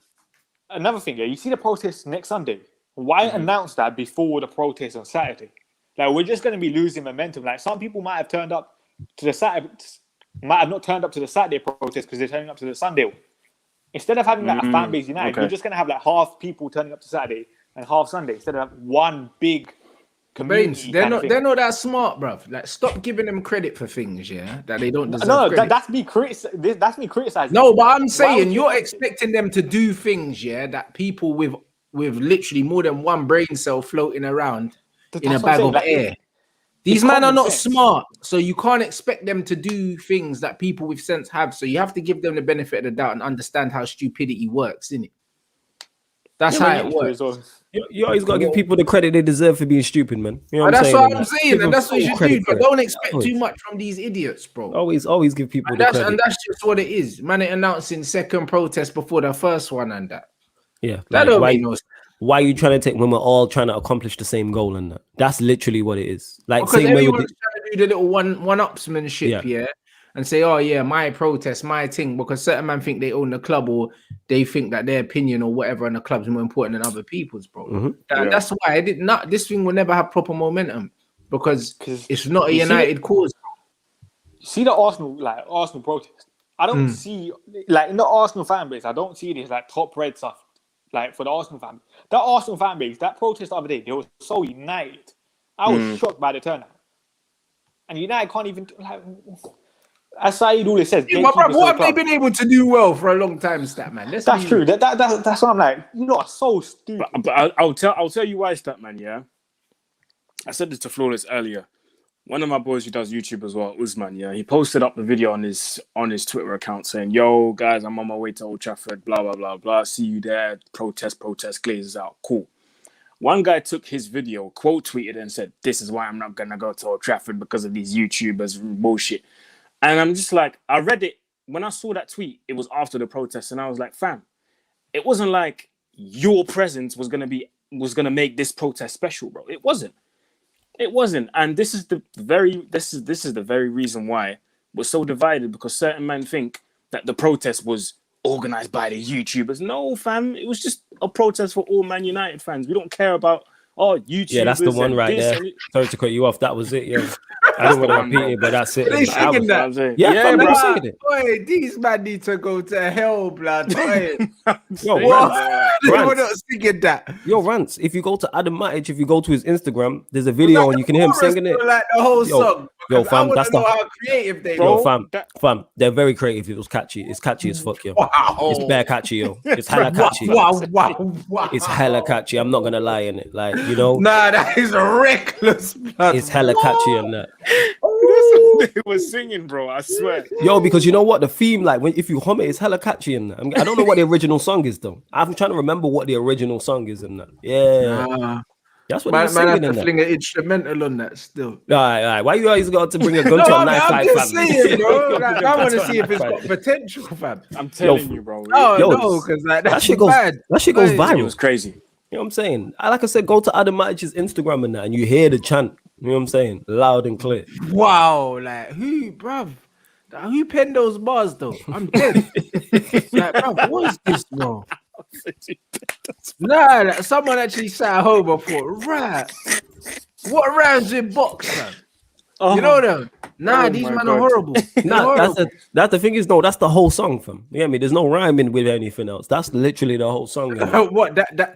Another thing, you see the protest next Sunday. Why announce that before the protest on Saturday? Like, we're just going to be losing momentum. Like, some people might have turned up to the Saturday, might have not turned up to the Saturday protest because they're turning up to the Sunday one. Instead of having like a fan base united, you're just going to have like half people turning up to Saturday and half Sunday instead of one big community. They're not that smart, bruv. Like, stop giving them credit for things, that they don't deserve. No, credit. that's me criticizing. No, but I'm saying you're expecting them to do things, that people with literally more than one brain cell floating around in a bag of air. These men are not smart, so you can't expect them to do things that people with sense have. So you have to give them the benefit of the doubt and understand how stupidity works, innit? That's how it works. You always got to give people the credit they deserve for being stupid, man. You know what that's I'm what I'm saying, and that's what you do. But don't expect too much from these idiots, bro. Always give people the credit. And that's just what it is. Man, announcing second protest before the first one and that. Yeah. That don't make no sense. Why are you trying to take when we're all trying to accomplish the same goal and that? That's literally what it is. Like, because everyone's trying to do the little one-upsmanship, and say, oh yeah, my protest, my thing, because certain men think they own the club or they think that their opinion or whatever on the club's more important than other people's, bro. That's why this thing will never have proper momentum because it's not a united cause. See the Arsenal protest. I don't see like in the Arsenal fan base. I don't see this like top red stuff like for the Arsenal fan. That Arsenal fan base, that protest the other day, they were so united. I was shocked by the turnout, and United can't even like. As Saeed always says, what have they been able to do well for a long time, Statman? That's true. That's what I'm like. You lot are so stupid. But I'll tell you why, Statman. Yeah, I said this to Flawless earlier. One of my boys who does YouTube as well, Usman. Yeah, he posted up the video on his Twitter account saying, "Yo, guys, I'm on my way to Old Trafford. Blah blah blah blah. See you there. Protest. Glazes out. Cool." One guy took his video, quote tweeted, and said, "This is why I'm not gonna go to Old Trafford because of these YouTubers bullshit." And I'm just like, I read it when I saw that tweet. It was after the protest, and I was like, "Fam, it wasn't like your presence was gonna make this protest special, bro. It wasn't. And this is the very reason why we're so divided because certain men think that the protest was organized by the YouTubers. No, fam, it was just a protest for all Man United fans. We don't care about YouTubers. Yeah, that's the one right there. Sorry to cut you off. That was it. Yeah. I don't want to repeat it, but that's it. They singing that. Yeah, bro. Singing it. Boy, these men need to go to hell, blood. Yo, we're not singing that. Yo, Rants, if you go to Adam Matic, if you go to his Instagram, there's a video and you can hear him singing it. Like the whole song. Yo, fam, that's how creative they are. Fam, they're very creative. It was catchy. It's catchy as fuck, yo. Wow. It's bare catchy, yo. It's hella catchy. Wow. It's hella catchy. I'm not gonna lie in it. Like, you know. Nah, that is reckless, blood. It's hella catchy in that. They were singing, bro. I swear. Yo, because you know what? The theme, like, if you hum it, it's hella catchy in that. I don't know what the original song is, though. I'm trying to remember what the original song is in that. Yeah. That's what they're singing in that. Fling an instrumental on that still. All right. Why you always got to bring a gun to a knife fight, fam? I'm just saying, bro. Like, I want to see if it's got potential, fam. I'm telling you, bro. No, because that shit goes bad. That shit goes viral. It was crazy. You know what I'm saying? Like I said, go to Adam Matic's Instagram and that, and you hear the chant. You know what I'm saying? Loud and clear. Wow, like who, bruv? Who penned those bars though? I'm dead. Like, bruv, what is this, bro? Nah, like, someone actually sat at home and thought, right, what rhymes with boxer? You know them? Nah, these men are horrible. Nah, that's the thing is, no, that's the whole song, fam. You get me? There's no rhyming with anything else. That's literally the whole song. What? What? That's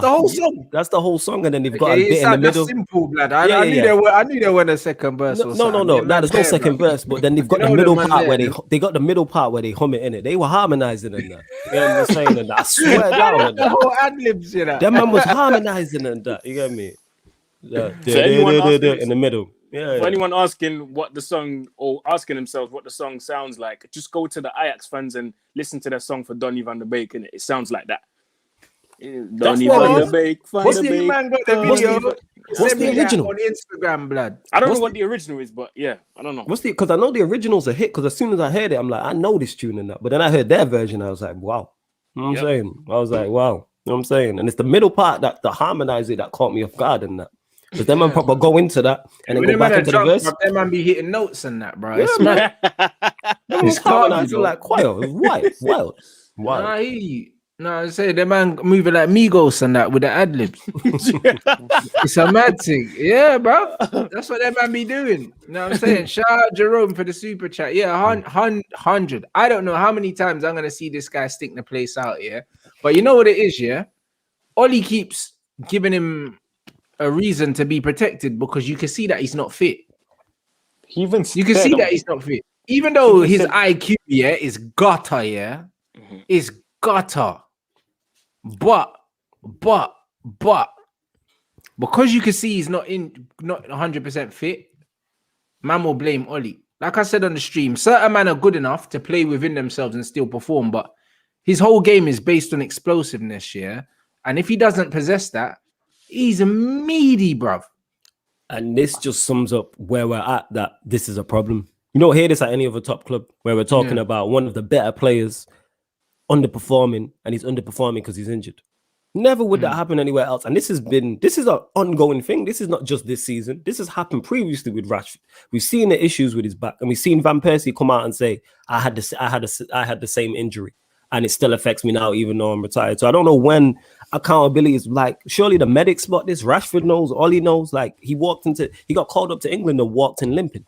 the whole song. That's the whole song, and then they've got a bit in the middle. That's simple, blood. I knew there were a second verse. No. Nah, there's no second verse, but then they've got the middle part where they got the middle part where they hum it in it. They were harmonizing in that. You know what I'm saying? And I swear down. The whole ad-libs, you know. That man was harmonizing in that. You get me? Yeah, in the middle. Yeah. For anyone asking what the song or asking themselves what the song sounds like, just go to the Ajax fans and listen to their song for Donny van der Beek, and it sounds like that. Donny van der Beek. What's the man got the video? What's the original on Instagram, blood? I don't know what the original is, but yeah, I don't know. Because I know the original's a hit. Because as soon as I heard it, I'm like, I know this tune and that. But then I heard their version, I was like, wow. You know what I'm saying? I was like, wow. You know what I'm saying? And it's the middle part that the harmonize it that caught me off guard and that. Because them man proper go into that and then go back into the verse. Them man be hitting notes and that, bro. It's mad. It's harmonizing like choir. It's wild. No, I say the man moving like Migos and that with the ad libs. It's a mad thing. Yeah, bro. That's what that man be doing. You know what I'm saying? Shout out Jerome for the super chat. Yeah, 100. I don't know how many times I'm gonna see this guy stink the place out here. But you know what it is, yeah? Ollie keeps giving him a reason to be protected because you can see that he's not fit. You can see that he's not fit. Even though his IQ, is gutter, is gutter. But because you can see he's not 100% fit, man will blame Ollie. Like I said on the stream, certain men are good enough to play within themselves and still perform, but his whole game is based on explosiveness, and if he doesn't possess that, he's a meaty, bruv. And this just sums up where we're at, that this is a problem. You don't hear this at any other top club where we're talking about one of the better players underperforming, and he's underperforming because he's injured. Never would that happen anywhere else. And this is an ongoing thing. This is not just this season. This has happened previously with Rashford. We've seen the issues with his back, and we've seen Van Persie come out and say, I had the same injury, and it still affects me now, even though I'm retired. So I don't know when accountability is like. Surely the medics spot this. Rashford knows. Ollie knows. Like he got called up to England and walked in limping.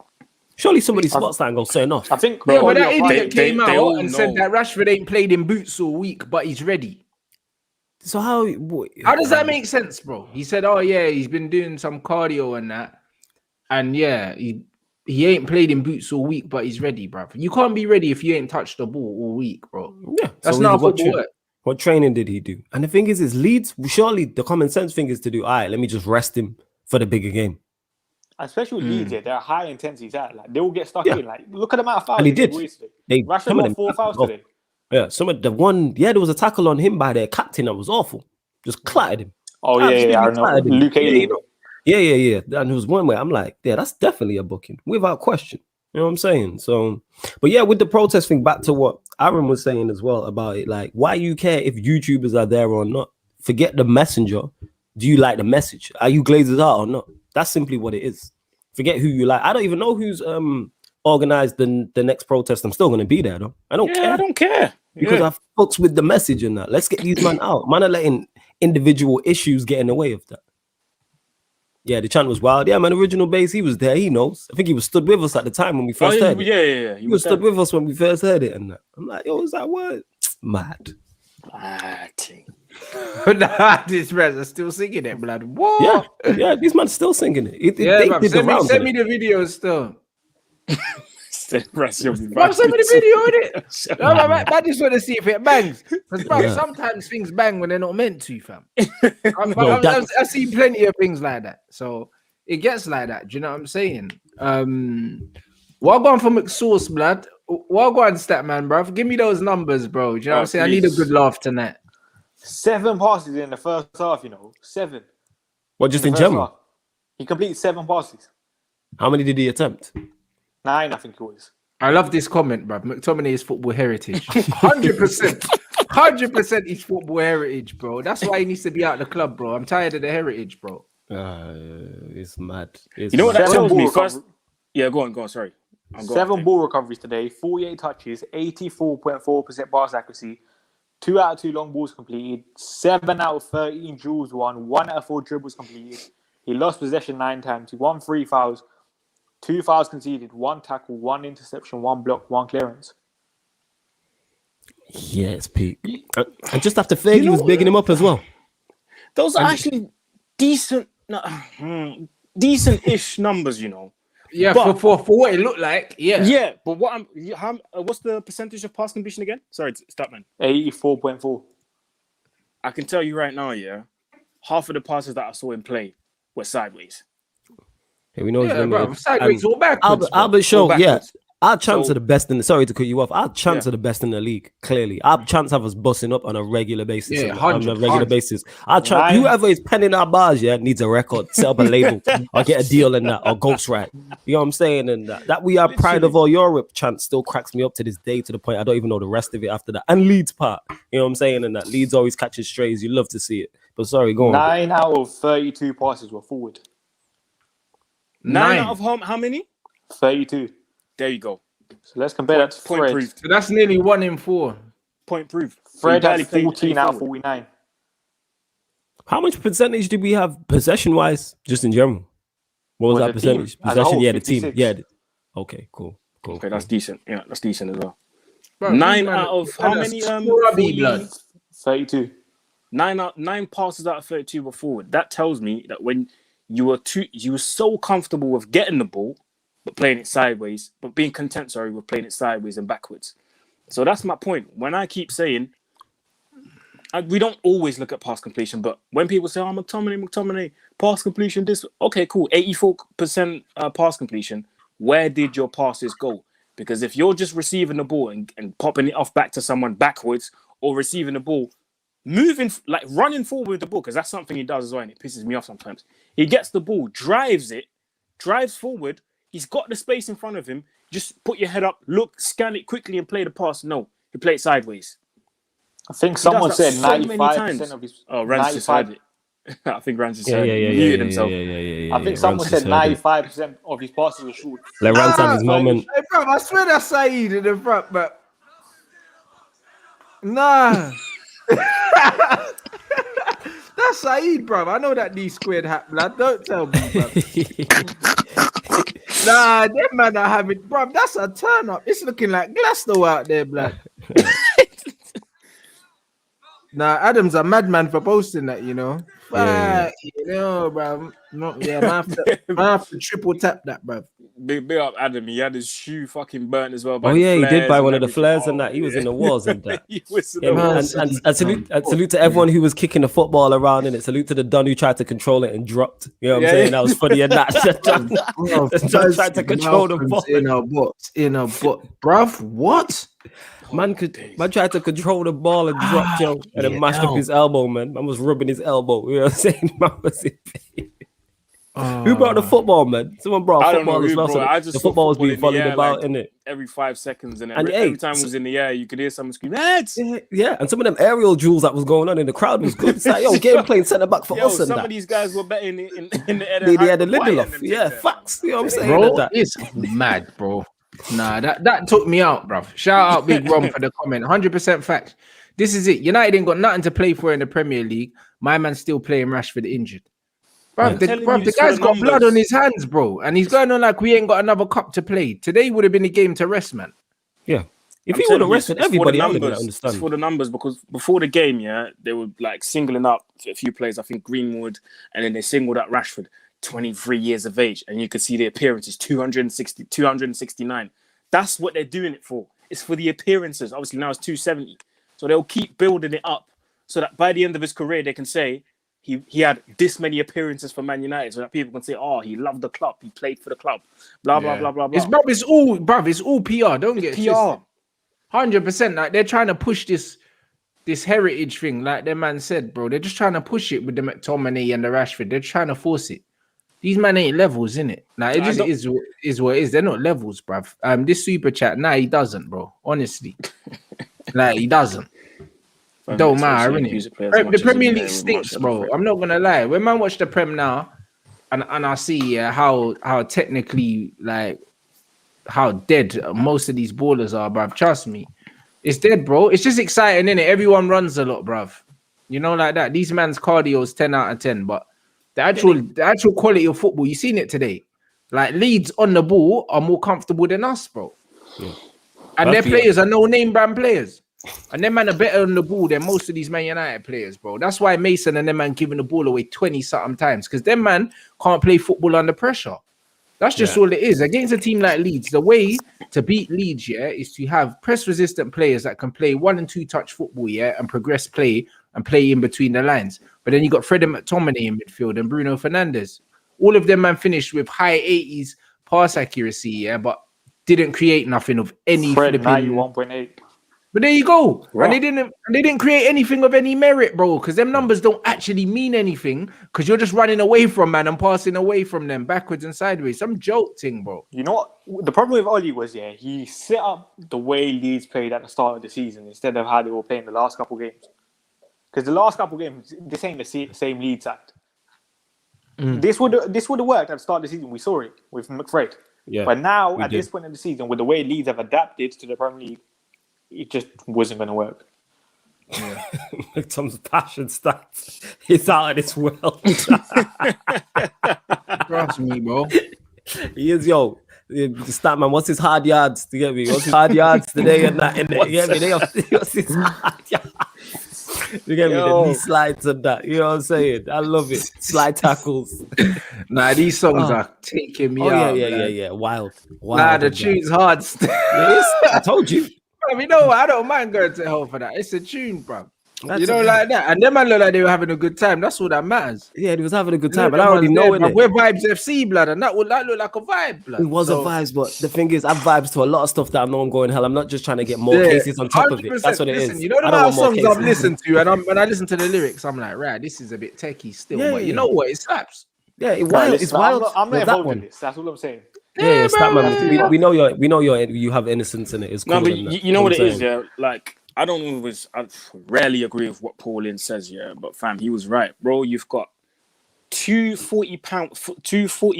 Surely somebody spots that and goes, say enough. I think, bro, but that idiot came out and said that Rashford ain't played in boots all week, but he's ready. So how does that make sense, bro? He said, oh yeah, he's been doing some cardio and that, and yeah, he ain't played in boots all week, but he's ready, bro. You can't be ready if you ain't touched the ball all week, bro. Yeah, that's not football work. What training did he do? And the thing is Leeds, surely the common sense thing is to do, all right, let me just rest him for the bigger game. Especially Leeds, they're high intensity. Like they will get stuck in. Like look at the amount of fouls. And he did. Rashford got 4 fouls today. Yeah, some of the one. Yeah, there was a tackle on him by their captain that was awful. Just clattered him. Oh yeah, I know. Luke Haley. Yeah. And there was one where I'm like, yeah, that's definitely a booking without question. You know what I'm saying? So, but yeah, with the protest thing, back to what Aaron was saying as well about it, like, why you care if YouTubers are there or not? Forget the messenger. Do you like the message? Are you Glazers out or not? That's simply what it is. Forget who you like. I don't even know who's organized the next protest. I'm still gonna be there though. I don't care. I don't care. Because I fucks with the message and that. Let's get these men out. Man are letting individual issues get in the way of that. Yeah, the chant was wild. Yeah, man, original base, he was there. He knows. I think he was stood with us at the time when we first heard it. Yeah. He was stood with us when we first heard it and that. I'm like, yo, is that word? Mad. These guys are still singing it, blood. What? Yeah, these men still singing it. Send me the videos still. Send me the video in it. I just want to see if it bangs. Because sometimes things bang when they're not meant to, fam. I've seen plenty of things like that. So it gets like that. Do you know what I'm saying? What going for McSauce, blood? What going stat, man, bro? Give me those numbers, bro. Do you know what I'm saying? Please. I need a good laugh tonight. 7 passes in the first half, 7. What, just in general? Half. He completed 7 passes. How many did he attempt? 9, I think it was. I love this comment, bro. McTominay is football heritage. 100%. 100% is football heritage, bro. That's why he needs to be out of the club, bro. I'm tired of the heritage, bro. It's mad. You know what that tells me? First, yeah, go on. Sorry. 7 ball recoveries today, 48 touches, 84.4% pass accuracy, 2 out of 2 long balls completed, 7 out of 13 duels won, 1 out of 4 dribbles completed. He lost possession 9 times. He won 3 fouls. 2 fouls conceded, 1 tackle, 1 interception, 1 block, 1 clearance. Yeah, it's peak. And just after Fergie was bigging him up as well. Those are actually decent, decent-ish numbers, you know. Yeah, but, for what it looked like, yeah. Yeah, but what's the percentage of pass completion again? Sorry, stop, man. 84.4. I can tell you right now, yeah, half of the passes that I saw him play were sideways. Hey, we know sideways or backwards. Albert Shaw, yeah. Our chance are the best in the. Sorry to cut you off. Our chance are the best in the league. Clearly, our chance have us busting up on a regular basis. Yeah, on a regular basis. Our chance, whoever is penning our bars, needs a record, set up a label, or get a deal in that, or ghostwrite. You know what I'm saying? And that we are pride of all Europe. Chance still cracks me up to this day, to the point I don't even know the rest of it after that. And Leeds part, you know what I'm saying? And that Leeds always catches strays. You love to see it. But sorry, go on. 9 out of 32 passes were forward. 9 out of how many? 32. There you go. So let's compare that to Fred. Proved. So that's nearly 1 in 4. Point proved. Fred had 14 out of 49. How much percentage did we have possession-wise, just in general? What was that percentage? Possession, the team. Yeah. Okay, cool. Okay, that's decent. Yeah, that's decent as well. Bro, 9 out of how many? 32. 9 passes out of 32 were forward. That tells me that when you were so comfortable with getting the ball, but playing it sideways, but being content, with playing it sideways and backwards. So that's my point. When I keep saying, we don't always look at pass completion, but when people say, McTominay, pass completion, this, okay, cool, 84% pass completion, where did your passes go? Because if you're just receiving the ball and popping it off back to someone backwards, or receiving the ball, running forward with the ball, because that's something he does as well, and it pisses me off sometimes. He gets the ball, drives forward, he's got the space in front of him. Just put your head up, look, scan it quickly and play the pass. No, he played it sideways. I think someone said 95% of his... Oh, Rants just heard it. I think Rants just heard it. He muted himself. I think someone said 95% of his passes were short. Let Rants have his moment. Hey, bro, I swear that's Saeed in the front, but... Nah. That's Saeed, bro. I know that D squared hat, blood. Don't tell me, bro. Nah, them man are having, bro. That's a turn up. It's looking like Glasgow out there, blood. Nah, Adam's a madman for posting that, you know. But, you know, bro. No, yeah, I have to triple tap that, bro. Big up Adam. He had his shoe fucking burnt as well. Oh yeah, he did buy one of the flares and that. He was in the wars and that. And salute to everyone who was kicking the football around in it. Salute to the Don who tried to control it and dropped. You know what I'm saying? That was funny and that. John tried to control the ball in a book, bruv. What? Man tried to control the ball and dropped, and then mashed up his elbow, man. Man was rubbing his elbow. You know what I'm saying? Man was in pain. Who brought the football, man? Someone brought football as well. So the football was being volleyed about, innit? Every 5 seconds, and every time it was in the air, you could hear someone scream, "Heads!" Yeah, and some of them aerial duels that was going on in the crowd was good. It's like, get him playing centre back for us. And some of these guys were betting in the air. They had a little off. Yeah, facts. You know what I'm saying? Bro, it's mad, bro. Nah, that took me out, bro. Shout out Big Rom for the comment. 100% fact. This is it. United ain't got nothing to play for in the Premier League. My man's still playing Rashford injured. Bro, the guy's got blood on his hands, bro. And he's going on like we ain't got another cup to play. Today would have been a game to rest, man. Yeah. If he would have rested everybody, I would have understood. It's for the numbers, because before the game, they were like singling up a few players. I think Greenwood, and then they singled out Rashford, 23 years of age. And you could see the appearances, 269. That's what they're doing it for. It's for the appearances. Obviously, now it's 270. So they'll keep building it up so that by the end of his career, they can say, he had this many appearances for Man United, so that people can say, "Oh, he loved the club. He played for the club." Blah blah blah blah blah. It's all PR. Don't get PR. 100%. Like they're trying to push this heritage thing, like their man said, bro. They're just trying to push it with the McTominay and the Rashford. They're trying to force it. These man ain't levels, innit? Like it just is what it is. They're not levels, bruv. This super chat, he doesn't, bro. Honestly, like he doesn't. Don't matter, innit? The Premier League stinks, bro. I'm not gonna lie. When man watch the Prem now, and I see how technically, like, how dead most of these ballers are, bruv. Trust me, it's dead, bro. It's just exciting, innit? Everyone runs a lot, bruv. You know, like that. These man's cardio is 10 out of 10, but the actual quality of football, you seen it today. Like Leeds on the ball are more comfortable than us, bro. Yeah. And their players are no name brand players. And them man are better on the ball than most of these Man United players, bro. That's why Mason and them man giving the ball away 20-something times. Because them man can't play football under pressure. That's just all it is. Against a team like Leeds, the way to beat Leeds, is to have press-resistant players that can play 1- and 2-touch football, and progress play and play in between the lines. But then you got Fred and McTominay in midfield and Bruno Fernandes. All of them man finished with high 80s pass accuracy, but didn't create nothing of any flipping 91.8. But there you go. Wow. And they didn't create anything of any merit, bro, because them numbers don't actually mean anything because you're just running away from man and passing away from them backwards and sideways. Some joke thing, bro. You know what? The problem with Oli was, he set up the way Leeds played at the start of the season instead of how they were playing the last couple games. Because the last couple games, this ain't the same Leeds side. This would have worked at the start of the season. We saw it with McFred. Yeah, but now, at this point in the season, with the way Leeds have adapted to the Premier League, it just wasn't going to work. Yeah. Tom's passion stats. He's out of this world. Trust me, bro. He is, the stat man. What's his hard yards? To get me? What's his hard yards today and that? And you get me? What's his hard yards? You get me? The knee slides and that. You know what I'm saying? I love it. Slide tackles. Nah, these songs are taking me out. Yeah. Wild. Nah, the tune's hard. I told you. I don't mind going to hell for that. It's a tune, bro. Like that. And them man look like they were having a good time. That's all that matters. Yeah, he was having a good time, but I already know it. We're Vibes FC, blood, and that looked like a vibe, blood. It was a vibes, but the thing is, I vibes to a lot of stuff that I know I'm going hell. I'm not just trying to get more cases on top of it. That's what it is. You know the amount of songs I've listened to, and when I listen to the lyrics, I'm like, right, this is a bit techie still, but you know what? It slaps. Yeah, it's wild. I'm not involved in this. That's all I'm saying. Yeah, Statman. We know you have innocence in it. It's cool. No, but you know what it is, Like, I rarely agree with what Paul Lynn says, but fam, he was right, bro. You've got two 40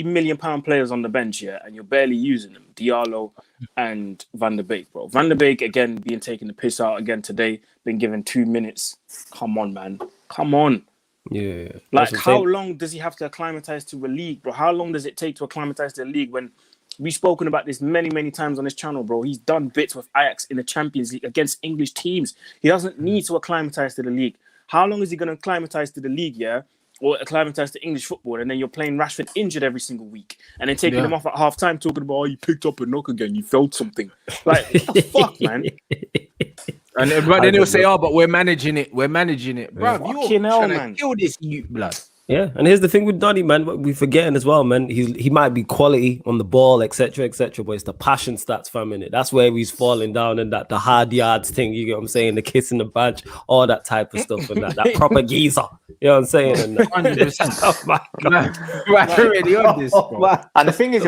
million pound players on the bench, and you're barely using them. Diallo and Van der Beek, bro. Van der Beek again being taken the piss out again today, been given 2 minutes. Come on, man. Come on. Yeah. Like, how long does he have to acclimatize to a league, bro? How long does it take to acclimatize to a league when we've spoken about this many, many times on this channel, bro? He's done bits with Ajax in the Champions League against English teams. He doesn't need to acclimatize to the league. How long is he going to acclimatize to the league, or acclimatize to English football, and then you're playing Rashford injured every single week, and then taking him off at half time, talking about, you picked up a knock again, you felt something. Like, what the fuck, man? And then he'll say, but we're managing it, bro. You're trying to kill this youth, blood. Yeah, and here's the thing with Donny, man. What we're forgetting as well, man. He might be quality on the ball, etc., but it's the passion stats for a minute. That's where he's falling down, and that the hard yards thing. You get what I'm saying? The kissing the badge, all that type of stuff, and that proper geezer. You know what I'm saying? And 100%. Oh my god, we're already on this, bro. And the thing is,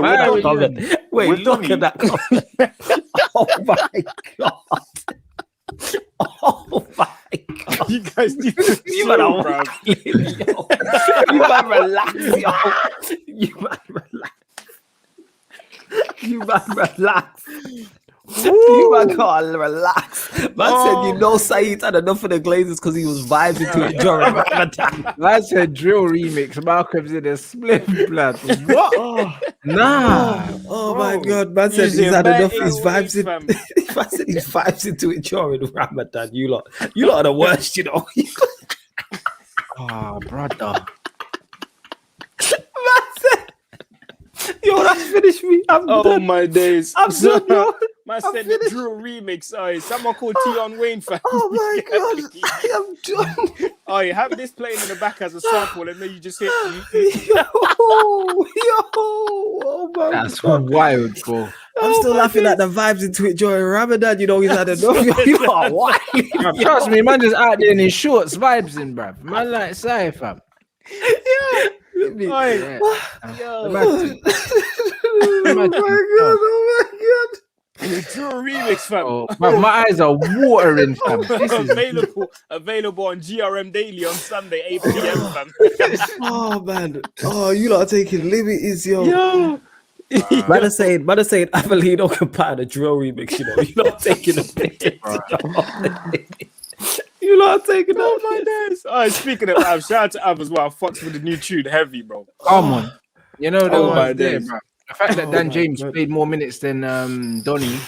wait, look at that comment. Oh my god. Oh my god! You guys need to you better relax, yo. You better relax. You man can't relax. Man said, Saeed had enough of the Glazers because he was vibing to it during Ramadan. Man said drill remix. Malcolm's in a split blood. What? Nah. Oh my god. Man said he's had enough. He's vibes in. Man said he's vibes into it during Ramadan. You lot are the worst, you know. Oh, brother. Man said, yo, that's finished me. I'm done. My days. I'm done, yo. Man said the Drew remix. Someone called Tion Wayne fan. Oh my god, I am done. You have this playing in the back as a sample, and then you just hit. Yo, oh my That's god, wild, bro. I'm still laughing at the vibes into it during Ramadan. You know, he's had enough. You are wild. Trust me, man, just out there in his shorts, vibes in, bruv. Man, like, say, fam. Yeah. Oh my god. Drew remix, fam. My eyes are watering, fam. This is available on GRM Daily on Sunday, 8 p.m, fam. Oh man. Oh, you lot are taking liberties, yo. Man are saying Avellino can part of the drill remix, you know. You're not taking a bit. You lot are taking my days. Alright, speaking of Av, shout out to Av as well. Fox with the new tune, Heavy, bro. Come on. You know the one there, bro. The fact that Dan James played more minutes than Donny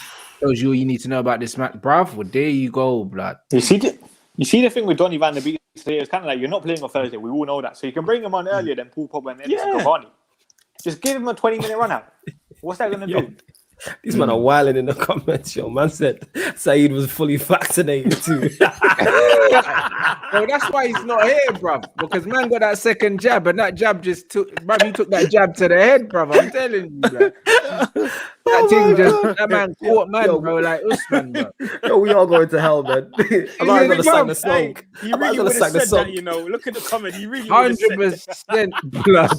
shows you all you need to know about this match, bruv. Well, there you go, blood. You see the thing with Donny van der Beek today, it's kind of like you're not playing on Thursday. We all know that. So you can bring him on earlier than Paul Pogba and Edison Cavani. Just give him a 20-minute run out. What's that going to do? These men are wilding in the comments, yo. Man said Saeed was fully vaccinated too. Well, that's why he's not here, bruv. Because man got that second jab, and that jab just took, bruv, he took that jab to the head, bruv. I'm telling you, bruv. That man caught man, bro, like Usman, bro. Yo, we all going to hell, man. I'm not going to sang the song. He really would have said that, you know. Look at the comment. He really 100% blood.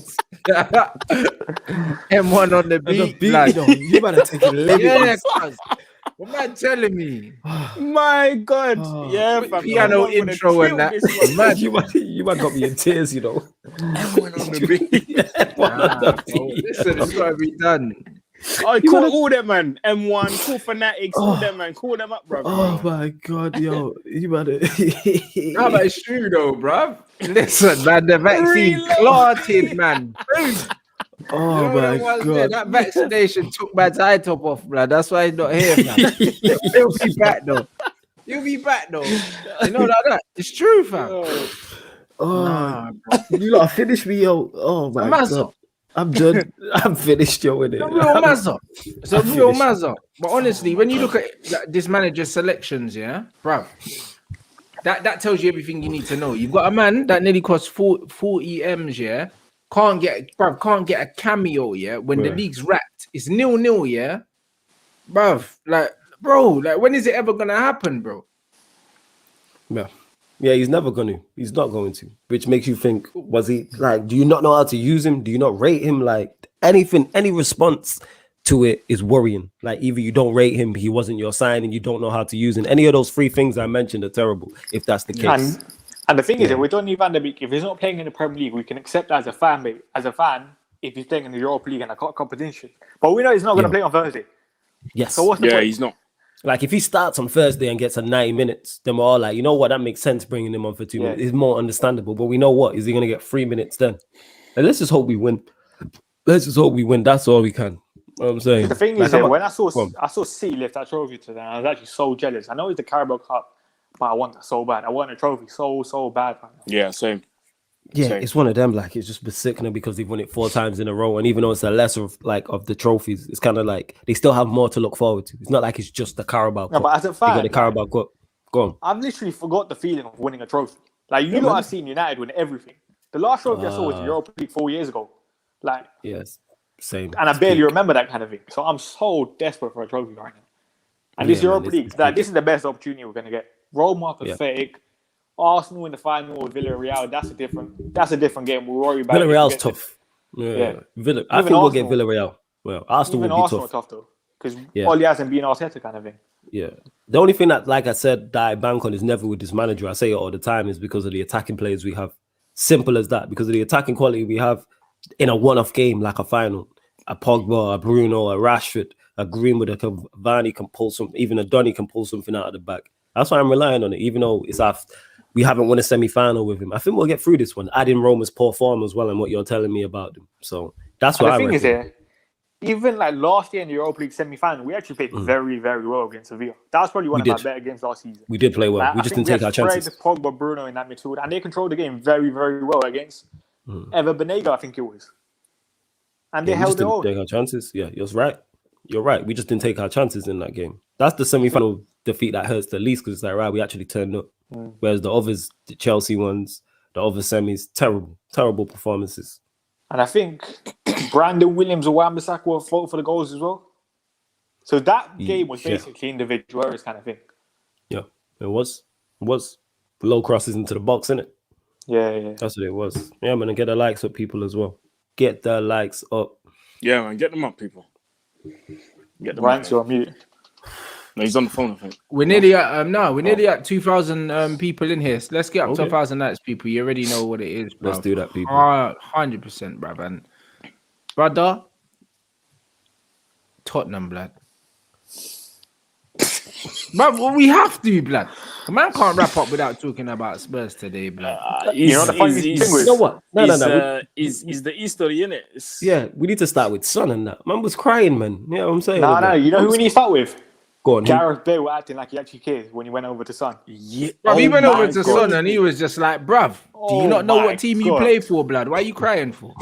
M1 on the beat, blood. You better take a living. Yeah, what man telling me? My God. Yeah, fam. Piano intro and that. Man, you might got me in tears, you know. M1 on the beat. Listen, it's got to be done. Oh, call all them, man. M1, call Fanatics, all them, man. Call them up, bro. Oh my God, yo, you better. No, but it's true though, bro. Listen, man, the vaccine clotted, man. Oh my God, that vaccination took my eye top off, blood. That's why he's not here, man. He'll be back though. You know that. It's true, fam. You lot finished me, yo. Oh my God. I'm done. I'm finished, yo. With it. It's a real mazza. But honestly, when you look at this manager's selections, yeah, bruv, that tells you everything you need to know. You've got a man that nearly cost 40 M's, yeah. Can't get a cameo, yeah. When the league's wrapped, it's 0-0, yeah, bruv. Like, when is it ever gonna happen, bro? Yeah, he's never going to. He's not going to. Which makes you think, was he like, do you not know how to use him? Do you not rate him? Like anything, any response to it is worrying. Like either you don't rate him, he wasn't your sign, and you don't know how to use him. Any of those three things I mentioned are terrible, if that's the case. And the thing is that with Donny van der Beek, if he's not playing in the Premier League, we can accept that as a fan, if he's playing in the Europa League and a competition. But we know he's not going to play on Thursday. Yes. So what's the point? He's not. Like if he starts on Thursday and gets a 90 minutes, then we're all like, you know what, that makes sense bringing him on for 2 minutes. It's more understandable. But we know what, is he going to get 3 minutes then? And let's just hope we win. That's all we can. You know what I'm saying. The thing is, when I saw City lift that trophy today, I was actually so jealous. I know it's the Carabao Cup, but I want that so bad. I want a trophy so bad. Yeah, same. Yeah, it's one of them. Like it's just been sickening because they've won it 4 times in a row, and even though it's a lesser of the trophies, it's kind of like they still have more to look forward to. It's not like it's just the Carabao Cup. No, but as a fan, they got the Carabao Cup. Go on. I've literally forgot the feeling of winning a trophy. Like you know, I've seen United win everything. The last trophy I saw was the Europa League 4 years ago. Like yes, same. And I barely remember that kind of thing. So I'm so desperate for a trophy right now. And this Europa League, this is the best opportunity we're gonna get. Roma are pathetic. Arsenal in the final with Villarreal, that's a different game. We'll worry about Villarreal's tough. Yeah. I think we'll get Villarreal. Well, Arsenal will be tough though, because Oli hasn't been Arteta kind of thing. Yeah. The only thing that, like I said, that I bank on is never with this manager. I say it all the time is because of the attacking players we have. Simple as that. Because of the attacking quality we have in a one-off game like a final. A Pogba, a Bruno, a Rashford, a Greenwood, a Cavani can pull something. Even a Donny can pull something out of the bag. That's why I'm relying on it, even though we haven't won a semi-final with him. I think we'll get through this one. Adding Roma's poor form as well and what you're telling me about them. So that's what I reckon. The thing is, even like last year in the Europa League semi-final, we actually played very, very well against Sevilla. That was probably one of our better games last season. We did play well. Like, we just didn't take our chances. Pogba, Bruno in that midfield, and they controlled the game very, very well against Ever Benega, I think it was. And they held it all. Take our chances. Yeah, you're right. You're right. We just didn't take our chances in that game. That's the semi-final defeat that hurts the least because it's like, right, we actually turned up. Whereas the others, the Chelsea ones, the other semis, terrible performances. And I think Brandon Williams or Wan-Bissaka were fought for the goals as well. So that game was basically individual errors kind of thing. Yeah, it was. It was. Low crosses into the box, innit? Yeah. That's what it was. Yeah, man, and get the likes up, people, as well. Get the likes up. Yeah, man, get them up, people. Get them Rants, you're on mute. No, he's on the phone, I think. We're nearly at 2,000 people in here. So let's get up to 1,000 likes, people. You already know what it is, bro. Let's do that, people. 100%, bro. And brother, Tottenham, blood. But we have to, blood. The man can't wrap up without talking about Spurs today, blood. You know what? No. Is the history, innit? Yeah, we need to start with Son and that. Man was crying, man. You know what I'm saying? No. You know who we need to start with? Go on. Gareth Bale acting like he actually cares when he went over to Son. Yeah. Bruv, he went over to Son and he was just like, bruv, do you not know what team you play for, blood? Why are you crying for?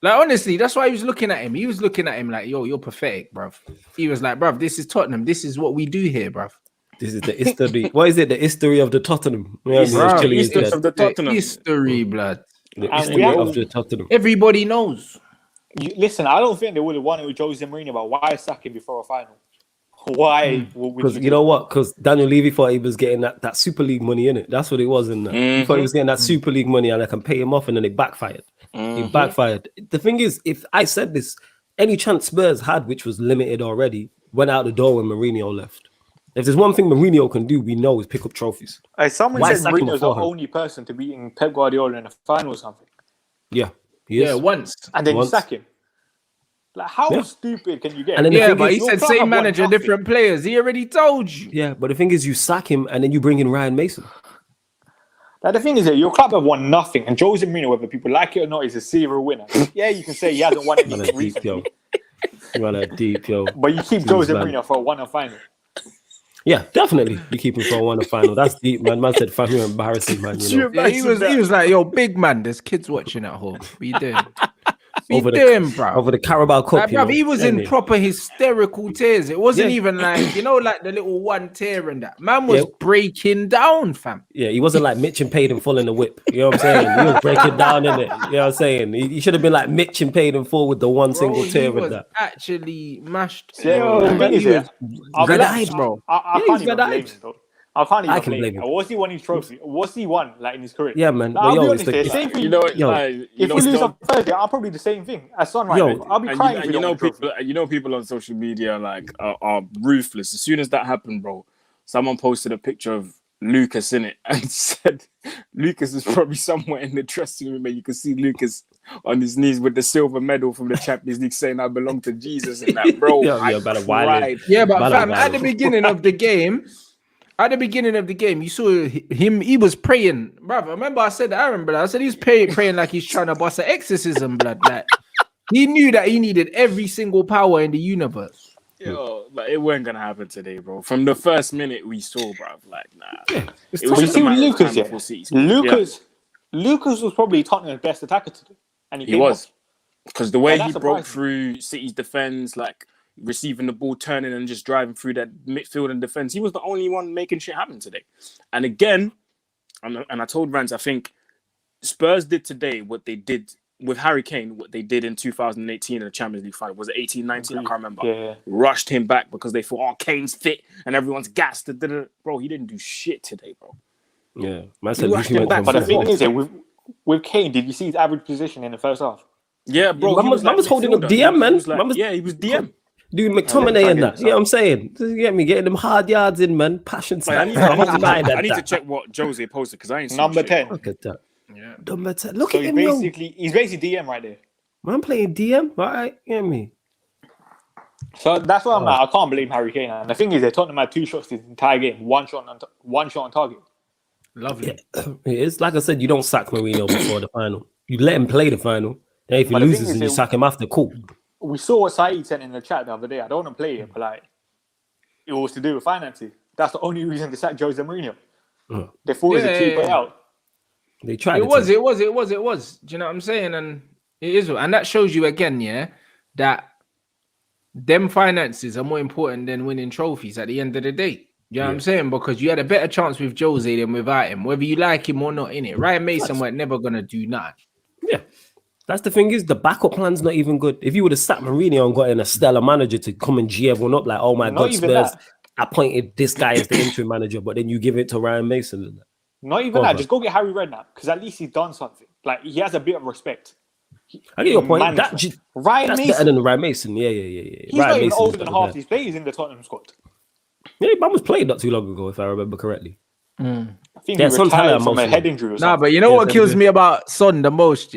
Like, honestly, that's why he was looking at him. He was looking at him like, yo, you're pathetic, bruv. He was like, bruv, this is Tottenham. This is what we do here, bruv. This is the history. What is it? The history of the Tottenham. The history of the Tottenham. History, blood. The history of the Tottenham. Everybody knows. Listen, I don't think they would have won it with Jose Mourinho, but why sack him before a final? Why? Because you know what? Because Daniel Levy thought he was getting that Super League money in it. That's what it was in that. He thought he was getting that Super League money and I can pay him off, and then it backfired. It backfired. The thing is, if I said this, any chance Spurs had, which was limited already, went out the door when Mourinho left. If there's one thing Mourinho can do, we know is pick up trophies. Someone said Mourinho's the only person to beat Pep Guardiola in a final or something. Yeah. Once. And then you sack him. Like, how stupid can you get? And then but he said same manager, different players. He already told you. Yeah, but the thing is, you sack him and then you bring in Ryan Mason. Like, the thing is that your club have won nothing, and Jose Mourinho, whether people like it or not, is a serial winner. Yeah, you can say he hasn't won anything recently. But you keep Jose Mourinho for a one-off final. Yeah, definitely. You keep him for a one-off final. That's deep, man. Man said, "Fam, you're embarrassing, man." You know? Yeah, he was like, "Yo, big man, there's kids watching at home. What you doing?" Over the Carabao Cup, like, he was in proper hysterical tears. It wasn't even like, you know, like the little one tear and that. Man was breaking down, fam. Yeah, he wasn't like Mitch and paid in full in the whip. You know what I'm saying? He was breaking down in it. You know what I'm saying? He should have been like Mitch and paid in full with the one single tear with that. Actually mashed. Red-eyed, bro. I can't even blame him, though. I can't even blame him. What's he won his trophy? What's he won like in his career? Yeah, man. Like, I'll be honest, the same thing. If we lose on Thursday, I'll probably do the same thing as Son right now. I'll be crying. People on social media like are ruthless. As soon as that happened, bro, someone posted a picture of Lucas in it and said Lucas is probably somewhere in the dressing room, and you can see Lucas on his knees with the silver medal from the Champions League saying I belong to Jesus and that, bro. But fam, at the beginning of the game, you saw him. He was praying, brother. Remember, I said to Aaron, brother. I said he's praying like he's trying to bust an exorcism, blood. Like he knew that he needed every single power in the universe. Yo, like it wasn't gonna happen today, bro. From the first minute we saw, bro. Like, nah. It was just Lucas. Lucas was probably Tottenham's best attacker today, and he was because the way he broke through City's defense, like, receiving the ball, turning and just driving through that midfield and defense. He was the only one making shit happen today. And again, and I told Rants, I think Spurs did today what they did with Harry Kane, what they did in 2018 in the Champions League final. Was it 18-19? I can't remember. Yeah. Rushed him back because they thought, oh, Kane's fit and everyone's gassed. Bro, he didn't do shit today, bro. Yeah. But the thing is, with Kane, did you see his average position in the first half? Yeah, bro. Man was holding up DM, man. He was DM. Doing McTominay and that. You know what I'm saying? You get me? Getting them hard yards in, man. Passion. I need to check what Jose posted because I ain't seen number 10. Look at that. Yeah. Number 10. Look so at him, he's basically DM right there. Man playing DM, right? You know me? So that's why I'm like, I can't blame Harry Kane. And the thing is, they Tottenham had 2 shots this entire game. One shot on target. Lovely. Yeah. It is. Like I said, you don't sack Mourinho before the final. You let him play the final. And if he loses and you sack him after, cool. We saw what Saeed said in the chat the other day. I don't want to play it, but like, it was to do with finances. That's the only reason they sacked Jose Mourinho. They thought it was a cheap way out. They tried. It was. Do you know what I'm saying? And it is, and that shows you again, that them finances are more important than winning trophies at the end of the day. You know what I'm saying? Because you had a better chance with Jose than without him, whether you like him or not. Innit? Ryan Mason were never gonna do nothing. Yeah. That's the thing is, the backup plan's not even good. If you would have sat Mourinho and got in a stellar manager to come and G everyone up, like, oh my God, Spurs appointed this guy as the interim manager, but then you give it to Ryan Mason. Not even that. Just go get Harry Redknapp, because at least he's done something. Like, he has a bit of respect. I get your point. That's better than Ryan Mason. Yeah. He's not even older than half these players in the Tottenham squad. Yeah, man was played not too long ago, if I remember correctly. I think he retired from a head injury or something. Nah, but you know what kills me about Son the most,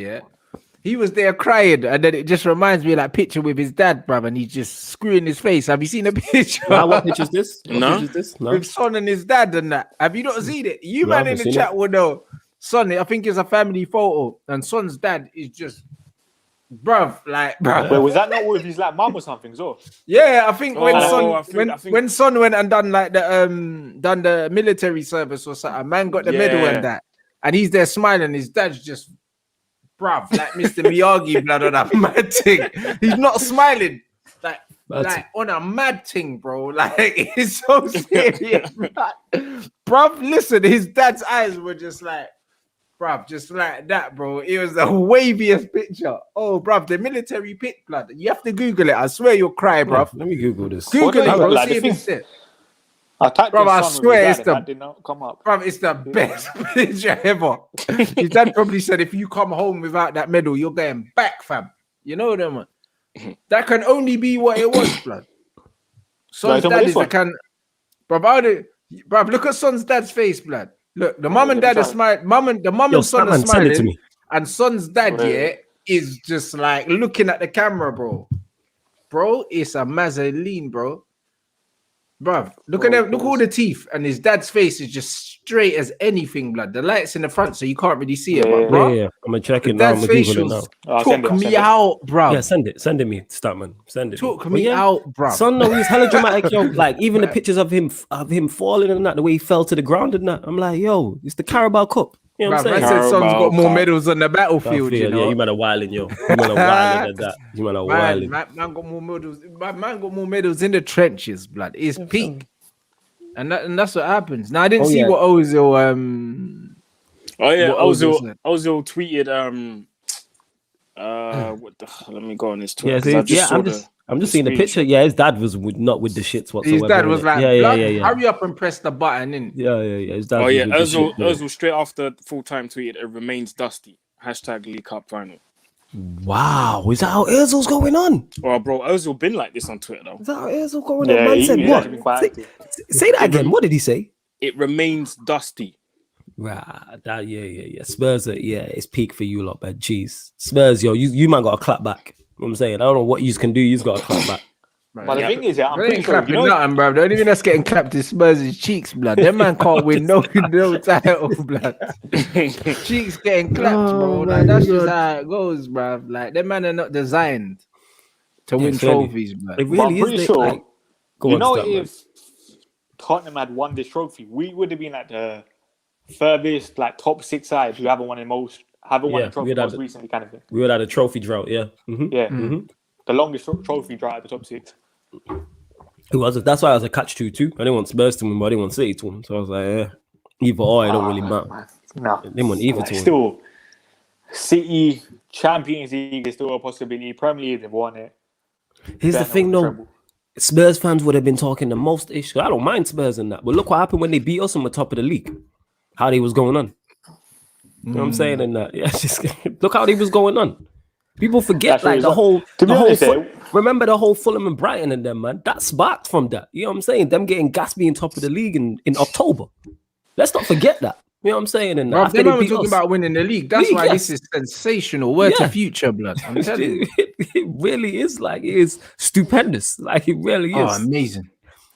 He was there crying, and then it just reminds me of that picture with his dad, bruv, and he's just screwing his face. Have you seen the picture? What picture is this? No. With Son and his dad and that. Have you not seen it? You man in the chat will know. Son, I think it's a family photo, and Son's dad is just, bruv. Wait, was that not with his like mum or something? So yeah, I think when Son went and done like the military service or something, man got the medal and that, and he's there smiling. His dad's just, bruv, like Mr. Miyagi blood on that mad thing. He's not smiling, like on a mad thing, bro. Like it's so serious, bruv. Listen, his dad's eyes were just like, bruv, just like that, bro. It was the waviest picture. Oh, bruv, the military pic, blood. You have to Google it. I swear you'll cry, bruv. Let me Google this. Google it, bro. See if it's it. Bruv, I swear it's that did not come up. Bruv, it's the best picture ever. His dad probably said, if you come home without that medal, you're going back, fam. You know them, man. That can only be what it was, blood. Son's dad is the can. Bruv, look at Son's dad's face, blood. Look, the mum and dad are smiling. The mum and son are smiling, and Son's dad is just like looking at the camera, bro. Bro, it's a Mazzoline, bro. Bruv, look at them. Look at all the teeth, and his dad's face is just straight as anything, blood. The light's in the front, so you can't really see it. But, bro, I'm gonna check it now. I'm gonna Google it now. Took me out, bro. Yeah, send it me, Statman. Send it. Took me out, bro. Son, no, he's hella dramatic, yo. Like even the pictures of him falling and that, the way he fell to the ground and that. I'm like, yo, it's the Carabao Cup. You know what I'm saying? I said Son's got more medals on the battlefield. You know? Yeah, you might have wilding, yo. You might have wilding at that. You might have wilding. Man got more medals. Man got more medals in the trenches, blood. It's peak. And that's what happens. Now I didn't see what Ozil Ozil tweeted what the let me go on his Twitter. I'm just seeing the picture. Yeah, his dad was not with the shits whatsoever. His dad was like, yeah. Hurry up and press the button in. Yeah. His dad Ozil straight after full time tweeted, it remains dusty. #League Cup final. Wow, is that how Ozil's going on? Oh, bro, Ozil been like this on Twitter though. Is that how Ozil going on? Man said what? Say that again. What did he say? It remains dusty. Right, that Spurs it's peak for you lot, but jeez, Spurs, yo, you man got to clap back. You know what I'm saying? I don't know what you can do. You've got to clap back. But the thing is, I'm pretty sure nothing, bro. The only thing that's getting clapped is Spurs' cheeks, blood. That man can't win no title, blood. Cheeks getting clapped, bro. Like, that's just how it goes, bro. Like, them man are not designed to win trophies, blood. It really I'm pretty sure. Like, if Tottenham had won this trophy, we would have been like the furthest, like top 6 sides who haven't won a trophy most recently, kind of thing. We would have had a trophy drought, yeah. Mm-hmm. The longest trophy drought at the top 6. It was. That's why I was a catch 2-2. I didn't want Spurs to win, but I didn't want City to win. So I was like, either or, it don't really matter. No, I didn't want either to win. Still, City Champions League is still a possibility. Premier League, they've won it. Here's the thing, though. Spurs fans would have been talking the most ish. I don't mind Spurs in that, but look what happened when they beat us on the top of the league. How they was going on. You know what I'm saying? And that, just look how they was going on. People forget remember the whole Fulham and Brighton and them, man. That sparked from that. You know what I'm saying? Them getting gas being top of the league in October. Let's not forget that. You know what I'm saying? And bro, they were talking about winning the league. That's why this is sensational. Word to future, blood. I'm telling you. It really is it is stupendous. Like it really is. Oh, amazing.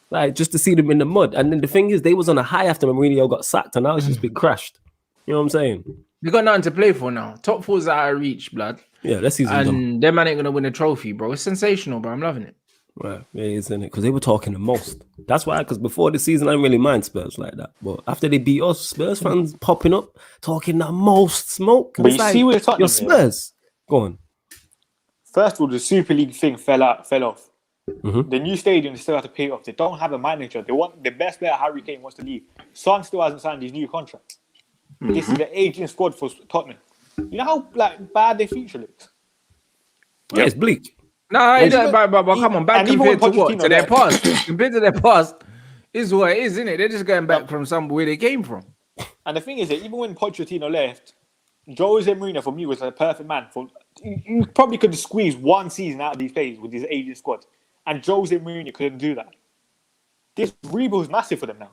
Like just to see them in the mud. And then the thing is, they was on a high after Mourinho got sacked, and now it's just been crashed. You know what I'm saying? They got nothing to play for now. Top 4's out of reach, blood. Yeah, that season and them man ain't gonna win a trophy, bro. It's sensational, bro. I'm loving it. Right, yeah, isn't it? Because they were talking the most. That's why. Because before the season, I didn't really mind Spurs like that. But after they beat us, Spurs fans popping up, talking the most smoke. But you see where Tottenham, your Spurs. Go on. First of all, the Super League thing fell off. Mm-hmm. The new stadium still have to pay off. They don't have a manager. They want the best player. Harry Kane wants to leave. Son still hasn't signed his new contract. Mm-hmm. This is the aging squad for Tottenham. You know how bad their future looks? Yeah, it's bleak. But come on, bad compared to what? To their past. Compared to their past, is what it is, isn't it? They're just going back from somewhere they came from. And the thing is that even when Pochettino left, Jose Mourinho for me was a perfect man. You probably could have squeezed one season out of these players with his aging squad. And Jose Mourinho couldn't do that. This rebuild is massive for them now.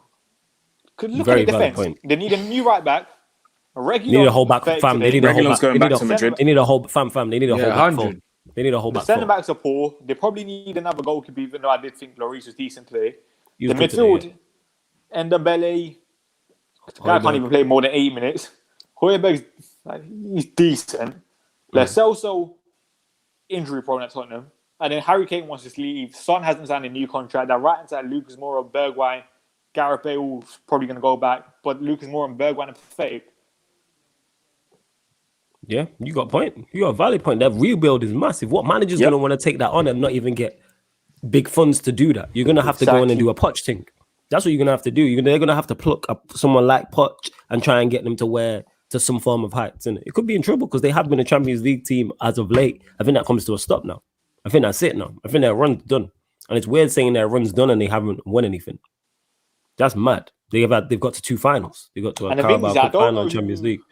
Look at the defense. They need a new right back. They need a whole back, fam. They need a whole back. Going back to Madrid. They need a whole fam. They need a whole back four. They need a whole back four. The centre-backs are poor. They probably need another goalkeeper, even though I did think Lloris was decent today. The midfield, Ndombele, the guy can't even play more than 8 minutes. Højbjerg's he's decent. Lo Celso, injury-prone at Tottenham. And then Harry Kane wants to leave. Son hasn't signed a new contract. That right inside Lucas Moura, Bergwijn, Gareth Bale's probably going to go back. But Lucas Moura and Bergwijn are pathetic. Yeah, you got a point. You got a valid point. That rebuild is massive. What manager's going to want to take that on and not even get big funds to do that? You're going to have to go in and do a Poch thing. That's what you're going to have to do. They're going to have to pluck up someone like Poch and try and get them to some form of heights. And it could be in trouble because they have been a Champions League team as of late. I think that comes to a stop now. I think that's it now. I think their run's done. And it's weird saying their run's done and they haven't won anything. That's mad. They've got to 2 finals. They got to a Carabao Cup final and Champions League.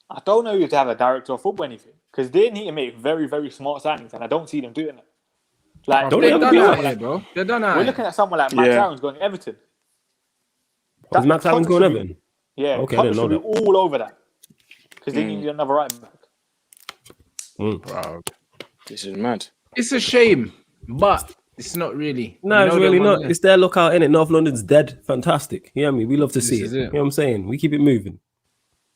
I don't know if to have a director of football or anything because they need to make very, very smart signings, and I don't see them doing it. Like, they've done that here, bro. They've done that. We're looking at someone like Max Aaron's going to Everton. Is Max Aaron's going to Everton? Yeah, okay, I didn't know that. All over that because they need another right back. Wow, this is mad. It's a shame, but it's not really. No, it's really not. It's their lookout, innit? North London's dead. Fantastic. You know what I mean? We love to see it. You know what I'm saying? We keep it moving.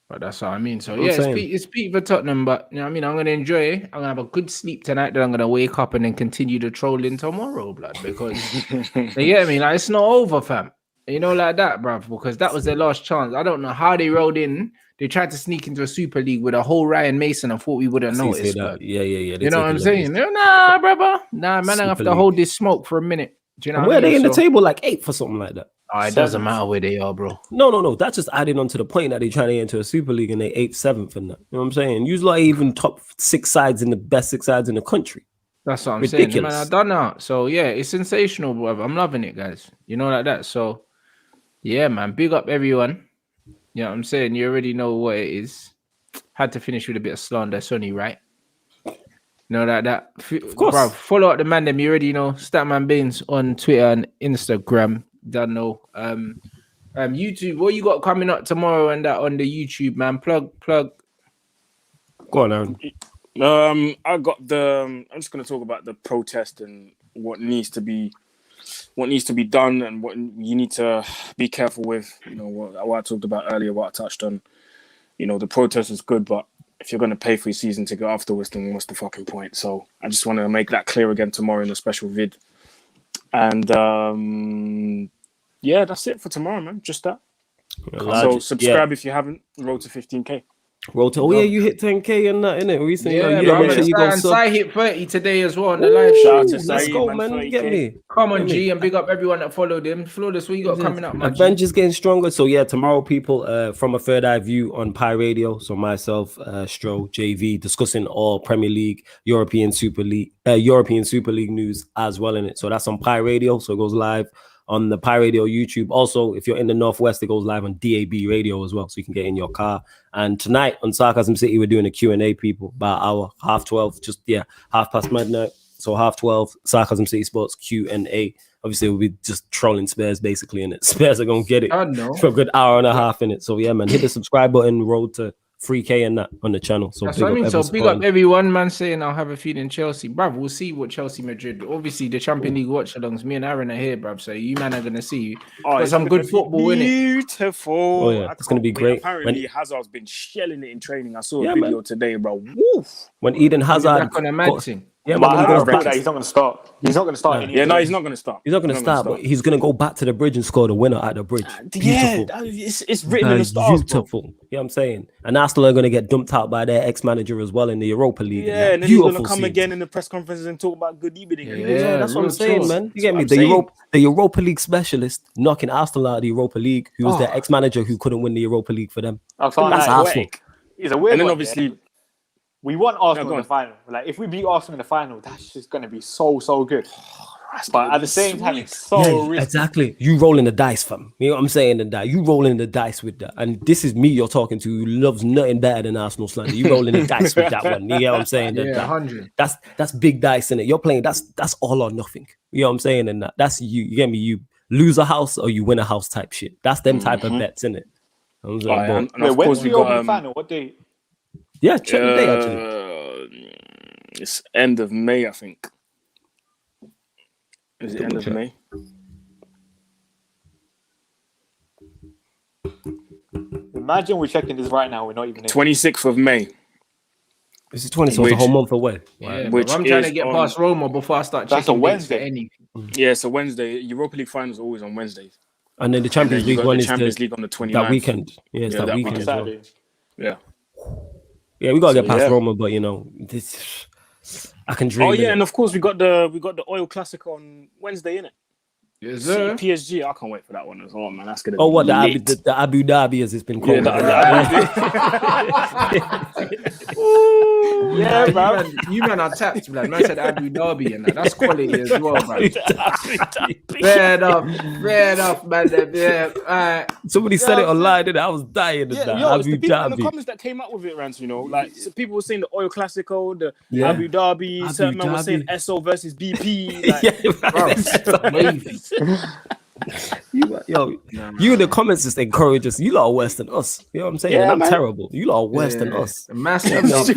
But that's what I mean. So it's peak for Tottenham, but you know what I mean? I'm gonna enjoy it. I'm gonna have a good sleep tonight, then I'm gonna wake up and then continue the trolling tomorrow, blood. Because you get me? Like it's not over, fam. You know, like that, bruv, because that was their last chance. I don't know how they rolled in. They tried to sneak into a Super League with a whole Ryan Mason. I thought we would have noticed. Yeah. You know what I'm saying? Nah, brother. Nah, man, I have to hold this smoke for a minute. Do you know where are they in the table? Like 8th for something like that. Oh, it doesn't matter where they are, bro. No. That's just adding on to the point that they're trying to get into a Super League and they 8th, 7th and that. You know what I'm saying? Use like even top 6 sides in the best 6 sides in the country. That's what I'm saying. Man, I done that. So yeah, it's sensational, brother. I'm loving it, guys. You know, like that. So yeah, man. Big up everyone. You know what I'm saying? You already know what it is. Had to finish with a bit of slander, Sonny, right? You know that. Of course. Bro, follow up the man them. You already know. Statman Baines on Twitter and Instagram. Don't know. YouTube. What you got coming up tomorrow and that on the YouTube, man? Plug. Go on, Aaron. I got I'm just gonna talk about the protest and what needs to be done and what you need to be careful with. You know what I talked about earlier, what I touched on. You know, the protest is good, but if you're going to pay for your season ticket afterwards, then what's the fucking point? So I just want to make that clear again tomorrow in a special vid. And yeah, that's it for tomorrow, man. Just that. So subscribe if you haven't. Road to 15K. You hit 10K and that, innit? Recently, make sure you go sub. I hit 30 today as well on the live show. Let's go, man. Get me. Come on, G, and big up everyone that followed him. Flawless, what you got coming up, man? Avengers getting stronger. So yeah, tomorrow, people, from a third eye view on Pi Radio. So myself, Stro, JV, discussing all Premier League, European Super League news as well in it. So that's on Pi Radio. So it goes live on the Pi Radio YouTube. Also, if you're in the Northwest, it goes live on DAB Radio as well, so you can get in your car. And tonight on Sarcasm City, we're doing a Q&A, people, about hour, 12:30, 12:30 midnight. So 12:30, Sarcasm City Sports Q&A. Obviously, we'll be just trolling Spurs, basically, in it. Spurs are going to get it for a good hour and a half in it. So yeah, man, hit the subscribe button, road to 3K and that on the channel. So that's what I mean. So big up everyone, man, saying I'll have a feeling Chelsea. Bruv, we'll see what Chelsea Madrid. Obviously, the Champions League watch-alongs, me and Aaron are here, bruv. So you man are going to see some good football in it. Beautiful. Oh, yeah. It's going to be great. Apparently, Hazard's been shelling it in training. I saw a video today, bro. Woof. When Eden Hazard... on a mad thing. Yeah, but he's not going to start. He's not going to start. He's not going to start. He's not going to start, but he's going to go back to the bridge and score the winner at the bridge. Yeah, it's written in the stars, beautiful. You know what I'm saying? And Arsenal are going to get dumped out by their ex-manager as well in the Europa League. Yeah, and then he's going to come again in the press conferences and talk about good evening. Yeah, that's what I'm saying, man. You get me? The Europa League specialist knocking Arsenal out of the Europa League, who was their ex-manager who couldn't win the Europa League for them. That's Arsenal. He's a weird and then one, obviously... We want Arsenal in the final. Like, if we beat Arsenal in the final, that's just going to be so good. But at the same time, it's so risky. Exactly. You rolling the dice, fam. You know what I'm saying? You rolling the dice with that. And this is me you're talking to, who loves nothing better than Arsenal slander. You rolling the dice with that one. You know what I'm saying? 100. That's big dice in it. You're playing, that's all or nothing. You know what I'm saying? And that's you get me, you lose a house or you win a house type shit. That's them type of bets, in it. And of when's course the Europa League final? What day? Yeah, check the day actually. It's end of May, I think. Is it end of May? Imagine we're checking this right now. We're not even in. 26th of May. This is 20, so it's a whole month away. Yeah, which I'm trying to get past Roma before I start checking. That's a Wednesday. Anything. Yeah, it's a Wednesday. Europa League finals are always on Wednesdays. And then the Champions League one is Champions League on the 29th. That weekend. Yeah, it's that weekend. Well. Yeah, we gotta get past Roma, but this I can dream. Oh yeah, and of course we got the Oil Classic on Wednesday, innit? Yes, sir. PSG, I can't wait for that one as well, man. That's gonna. Oh, what the Abu Dhabi as it's been called. Yeah, bro. You man are tapped, man. Man said Abu Dhabi and that's quality as well, man. Fair enough, man. Yeah, somebody said it online, didn't it? I was dying. It's the people in the comments that came up with it, Rants. Like so people were saying the Oil Classico, the Abu Dhabi. Certain men were saying SO versus BP. You in the comments just encourage us. You lot are worse than us. You know what I'm saying? I'm terrible. You lot are worse than us. Massive stuff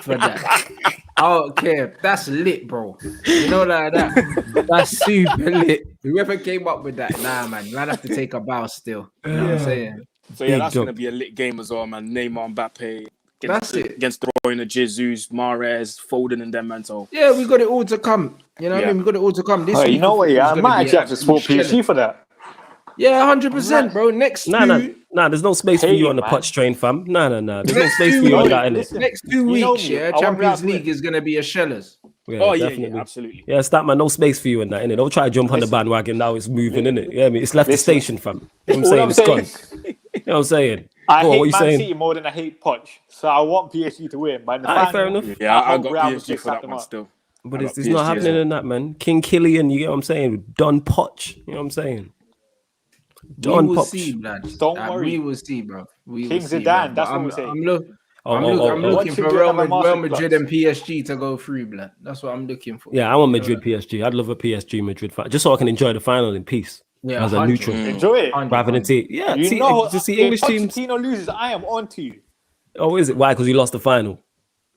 for that. I don't care. That's lit, bro. You know like that. That's super lit. Whoever came up with that, man, I'd have to take a bow still. You know what I'm saying? So that's gonna be a lit game as well, man. Neymar, Mbappe. Against Roy, Jesus, Mahrez, Foden, and them, man. So yeah, we got it all to come. You know what I mean? We got it all to come. This you know what? Yeah, I might actually have to support PSG for that. Yeah, 100%, bro. Next there's no space for you on the Poch train, fam. Nah. There's no space for you on that. Next 2 weeks, Champions League is gonna be a shellers. Yeah, yeah, absolutely. Yeah, man, no space for you in that, innit? Don't try to jump on the bandwagon now. It's moving, innit? Yeah, I mean, it's left the station, fam. You know what I'm saying? It's gone. You know what I'm saying? I hate Man City more than I hate Poch, so I want PSG to win. But fair enough. Yeah, I got PSG for that one still. But it's not happening in that, man. King Killian, you get what I'm saying? Don Poch, you know what I'm saying? Don Poch. See, don't worry. We will see, bro. King Zidane, that's what we're saying. I'm looking for Real Madrid and PSG to go through, blood. That's what I'm looking for. Yeah, I want Madrid PSG. I'd love a PSG Madrid fight, just so I can enjoy the final in peace. Yeah, as a neutral. Enjoy it. Rather than see, to see English teams. Pochettino loses, I am on to you. Oh, is it? Why? Because you lost the final.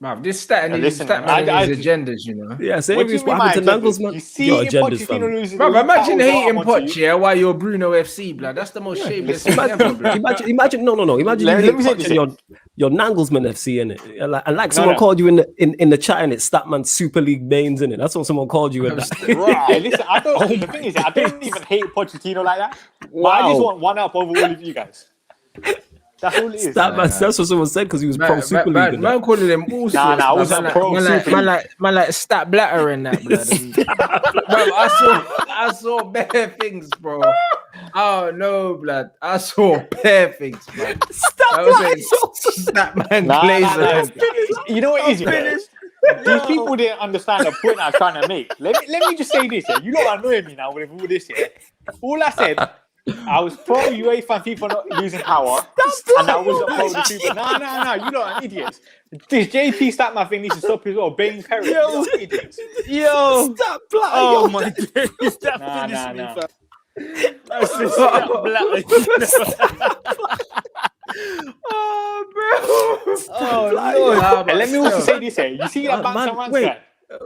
Bruv, this stat and his agendas, you know. Yeah, so what happened to Nagelsmann? Your agendas, fam. Bruv, imagine hating Poch, while you're Bruno FC, blood. That's the most shameless thing ever, blood. Imagine, no. Imagine you hate Poch and your Nagelsmann FC, innit? And like someone called you in the chat, and it's Statman Super League mains, innit? That's what someone called you in that. Right, listen, the thing is, I don't even hate Pochettino like that. Wow. But I just want one up over all of you guys. That's all it is. That's what someone said because he was pro Super League. Man calling them all sorts. Nah, I wasn't pro Super League. Man like Stat Blatter and that, blood. Bro, I saw bare things, bro. Oh no, blood. I saw bare things, man. Stat man Glazer. You know what it is? These people didn't understand the point I was trying to make. Let me just say this. You know what annoying me now with all this here. All I said, I was pro UEFA and FIFA not losing power, and I wasn't pro the FIFA. No, you lot are idiots. This JP Statman thing needs to stop as well. Bane Perry, you lot are idiots. Stat Blatter. Oh my god, nah. That's just Stat Blatter. Oh, bro. Oh, and let me also say this here. You see that Rants guy?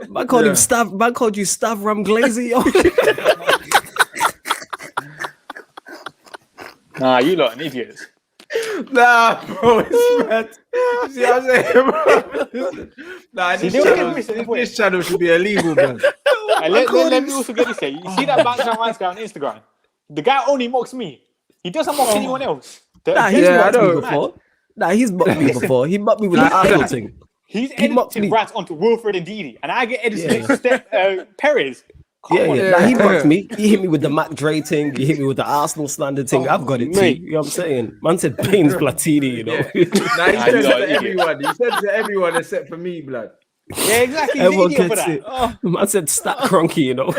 Man called him Stav. Man called you Stavram Glazer, yo. Nah, you lot are idiots. Nah, bro, it's mad. See what I'm saying, bro? This channel should be illegal, man. Let me also get this here. You see that Rants guy on Instagram? The guy only mocks me. He doesn't mock anyone else. He's mocked me before. He's mocked me before. He mocked me with the Arsenal thing. He's editing Rants onto Wilfred and Didi, and I get edited next to Perez. He mocked me. He hit me with the Mac Dre thing. He hit me with the Arsenal slander thing. I've got it too. You know what I'm saying? Man said Baines Platini, you know. He said to everyone. He said to everyone except for me, blood. Yeah, exactly. Everyone gets it. I said stat cronky, you know.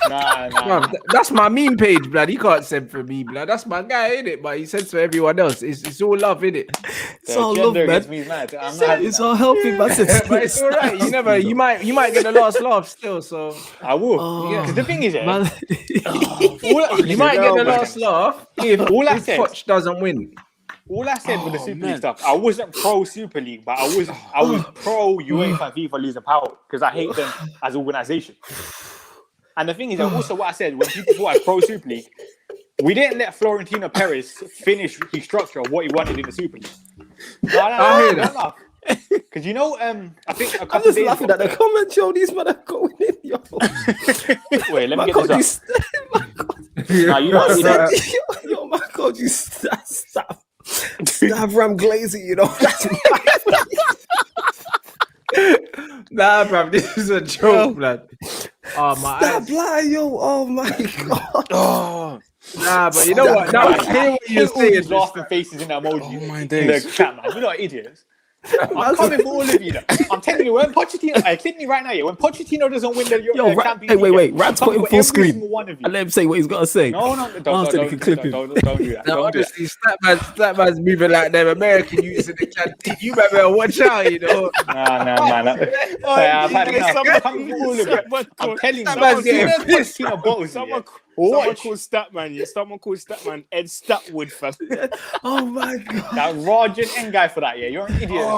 Nah. That's my meme page, blood. He can't send for me, blood. That's my guy, innit? But he sends for everyone else. It's all love, innit? It's all love, man. Me mad. It's all helping, man. But it's all right. You might get the last laugh still. So I will. Because the thing is, you might get the last laugh if Poch doesn't win. All I said with the Super League stuff, I wasn't pro Super League, but I was pro UEFA and FIFA losing power because I hate them as an organization. And the thing is, also what I said when people thought I was pro Super League, we didn't let Florentino Perez finish his structure of what he wanted in the Super League. No. Because you know, I think a couple of days laughing at the comments, yo. These men are going in, yo. Wait, let me get this up. Nah, you know, yo, my God, you stop. Stop Ram Glazy, you know. Nah, bro, this is a joke, blood. Oh my! Stop lying, yo. Oh my God. Oh. Nah, but you know what? Now I hear what you're saying. Laughing faces in the emoji. Oh my days. In the chat, man. You know, idiots. I'm coming for all of you. I'm telling you, when Pochettino, click me right now. Yeah, when Pochettino doesn't win the Champions League, wait. Rant's putting full screen. And let him say what he's got to say. No, don't do that. No, honestly, Statman's moving like them American youths in the canteen. You better watch out, you know. Nah, man. I've had enough. I'm coming for all of you. I'm telling you, Pochettino bottles. Someone called Statman Ed Statwood, fam. Oh my God. That Rajan N guy for that, yeah. You're an idiot.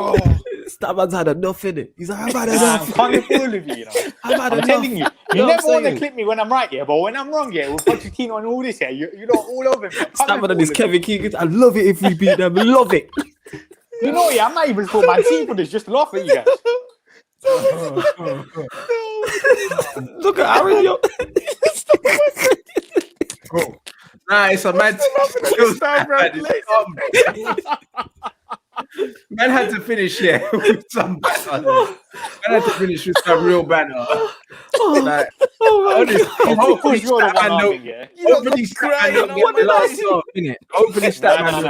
Statman's had enough in it. He's like, I've had enough. I'm coming for all of you, you know. I'm telling you. You never want to clip me when I'm right, yeah. But when I'm wrong, yeah, with Pochettino and all this, yeah, you're all over me. Statman and this Kevin Keegan. I love it if we beat them. Love it. You know, yeah, I'm not even for my team for this. Just laugh at you guys. Look at Aaron, yo. Nah, it's a mad. Man had to finish with some banner. Man had to finish with some real banner. Like, honestly, hopefully Statman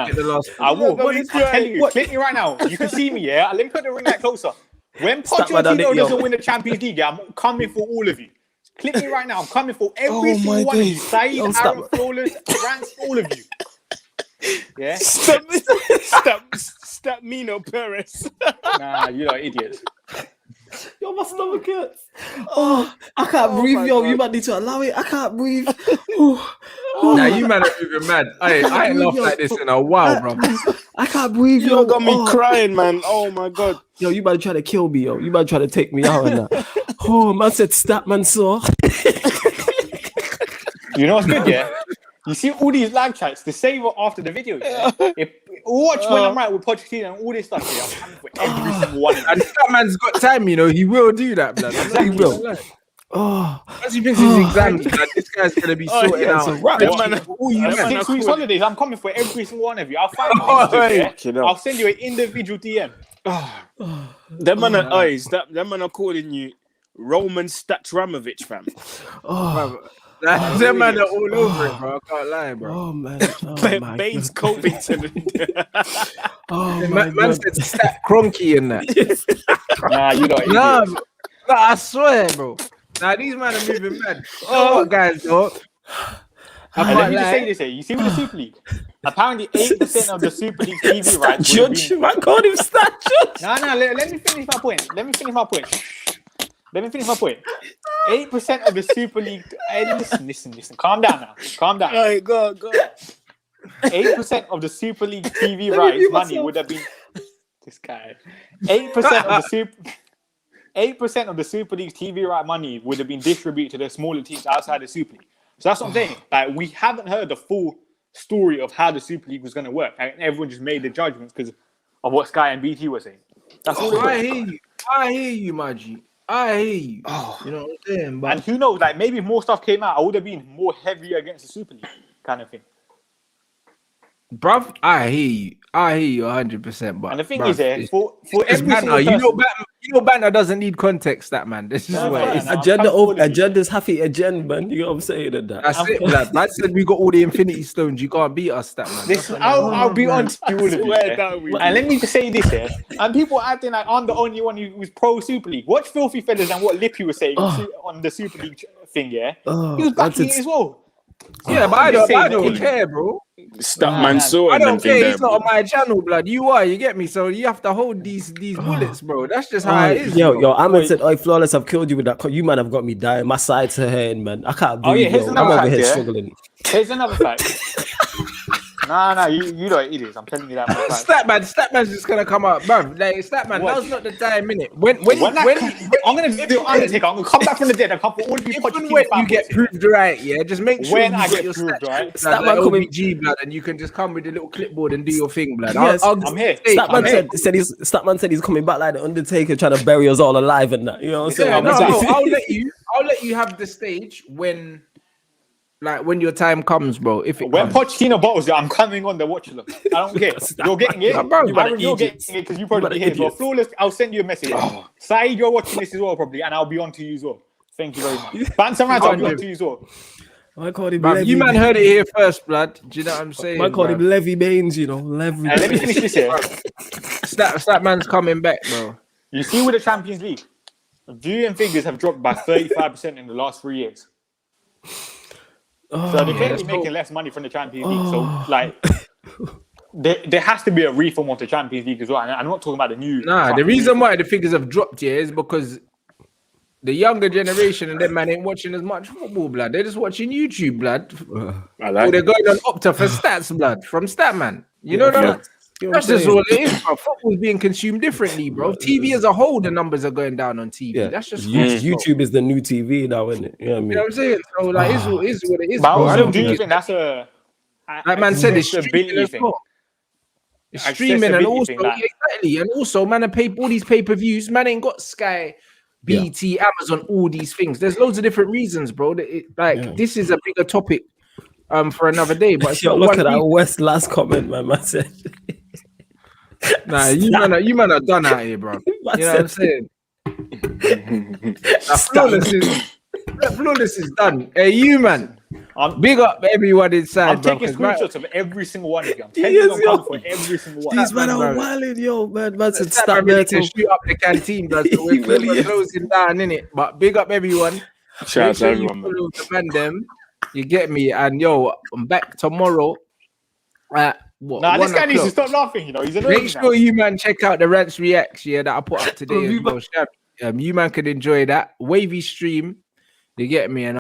get the last. I will. I'm telling you, click me right now. You can see me, yeah. Let me put the ring light closer. When Pochettino doesn't win the Champions League, I'm coming for all of you. Click me right now. I'm coming for every single one of you. Saeed, Aaron, Flawless, Rants, all of you. Yeah? Stop Mino Perez. Nah, you're idiots. Yo, my stomach hurts. Oh, I can't breathe, yo. God. You might need to allow it. I can't breathe. Nah, you man are moving mad. I ain't laughed like this in a while, bro. I can't breathe, yo. You got me crying, man. Oh my God. Yo, you might try to kill me, yo. You might try to take me out and that. Oh, man said Statman saw. You know what's good, yeah? You see all these live chats, the save after the video, yeah? Watch when I'm right with Pochettino and all this stuff, yeah? I'm coming for every single one. And Statman's got time, you know. He will do that, blood. Exactly. He will. As he finishes his exams, this guy's going to be sorting out. 6 weeks holidays, I'm coming for every single one of you. I'll find you. I'll send you an individual DM. Them man are calling you Roman Statramovich, fam. Them man are all over it, bro. I can't lie, bro. Oh, man. Baines Covington. Man said Stat Cronky in that. Nah, you don't. Nah, I swear, bro. Nah, these men are moving mad. Oh, guys, dog. Let me just say this here. You see with the Super League, apparently 8% of the Super League TV rights. Judge, I called him Stat Judge. No, let me finish my point. 8% of the Super League. Hey, listen. Calm down now. Calm down. All right, go. 8% of the Super League TV rights money would have been. This guy. 8% of the Super League TV right money would have been distributed to the smaller teams outside the Super League. So that's what I'm saying. Like, we haven't heard the full story of how the Super League was going to work, and everyone just made the judgments because of what Sky and BT were saying. That's all. I hear you, my G. I hear you. You know what I'm saying? But... And who knows? Like, maybe if more stuff came out, I would have been more heavier against the Super League kind of thing. Bruv, I hear you. I hear you 100%. But and the thing is, for every banner, banner doesn't need context. That man, this is where it's agenda's happy agenda, man. You know what I'm saying? That's it, blood. Man said we got all the Infinity Stones. You can't beat us, that man. I'll be honest with you all of you. And let me just say this here. And people acting like I'm the only one who was pro Super League. Watch Filthy Feathers and what Lippy was saying on the Super League thing. Yeah, he was backing it as well. Yeah, but I don't care, bro. Statman saw I don't care. It's not on my channel, blood. You get me? So you have to hold these bullets, bro. That's just how it is. Yo, Ahmed said, "Oh, Flawless, I've killed you with that. You man have got me dying. My sides are hurting, man. I can't breathe. I'm over here struggling." Here's another fact. Nah, you know it is. I'm telling you that. Statman's just gonna come out, bro. Like Statman, now's not the time, innit? When I'm gonna do Undertaker, I'm gonna come back from the dead. I come for all of you. When you get proved right, yeah, just make sure when I get proved right, Statman coming G blood, and you can just come with a little clipboard and do your thing, blood. Yes, I'm here. Statman said he's coming back like the Undertaker, trying to bury us all alive and that. You know what I'm saying? I'll let you have the stage when your time comes, bro. When Pochettino bottles it, I'm coming on the watch along. I don't care. You're getting it. You're getting it because you probably here as well. Flawless, I'll send you a message. Saeed, you're watching this as well, probably, and I'll be on to you as well. Thank you very much. Bantam Rants, I'll be on to you as well. I called him you man heard it here first, blood. Do you know what I'm saying? I called him Levy Baines, you know. Let me finish this here. Statman's coming back, bro. You see with the Champions League, viewing figures have dropped by 35% in the last 3 years. So they're clearly making less money from the Champions League. So, there has to be a reform of the Champions League as well. And I'm not talking about the new. The reason why the figures have dropped here is because the younger generation and them man ain't watching as much football, blood. They're just watching YouTube, blood. Or they're going on Opta for stats, blood, from Statman. You know that? That's just all it is, bro. Football's being consumed differently, bro. TV as a whole, the numbers are going down on TV. Yeah. That's just YouTube is the new TV now, isn't it? You know what I'm saying? So is what it is. But I do think that's a like man said, it's streaming as well. It's streaming and also exactly, and also man, all these pay-per-views, man ain't got Sky, BT, Amazon, all these things. There's loads of different reasons, bro. This is a bigger topic for another day. But look at that West last comment, man said. Nah, you man are done out here, bro. You know what I'm saying? Flawless is done. Hey, you man. Big up everyone inside. I'm taking screenshots of every single one of you. I'm telling you, I'm coming for every single one. These men are wilding, yo, man. Man said stop there to shoot up the canteen, bro. So we're closing down, innit? But big up everyone. Shout out to everyone, man. The man them. You get me? And yo, I'm back tomorrow. This guy needs to stop laughing. You know, he's make sure you man check out the Rants Reacts that I put up today. You man can enjoy that wavy stream. You get me? And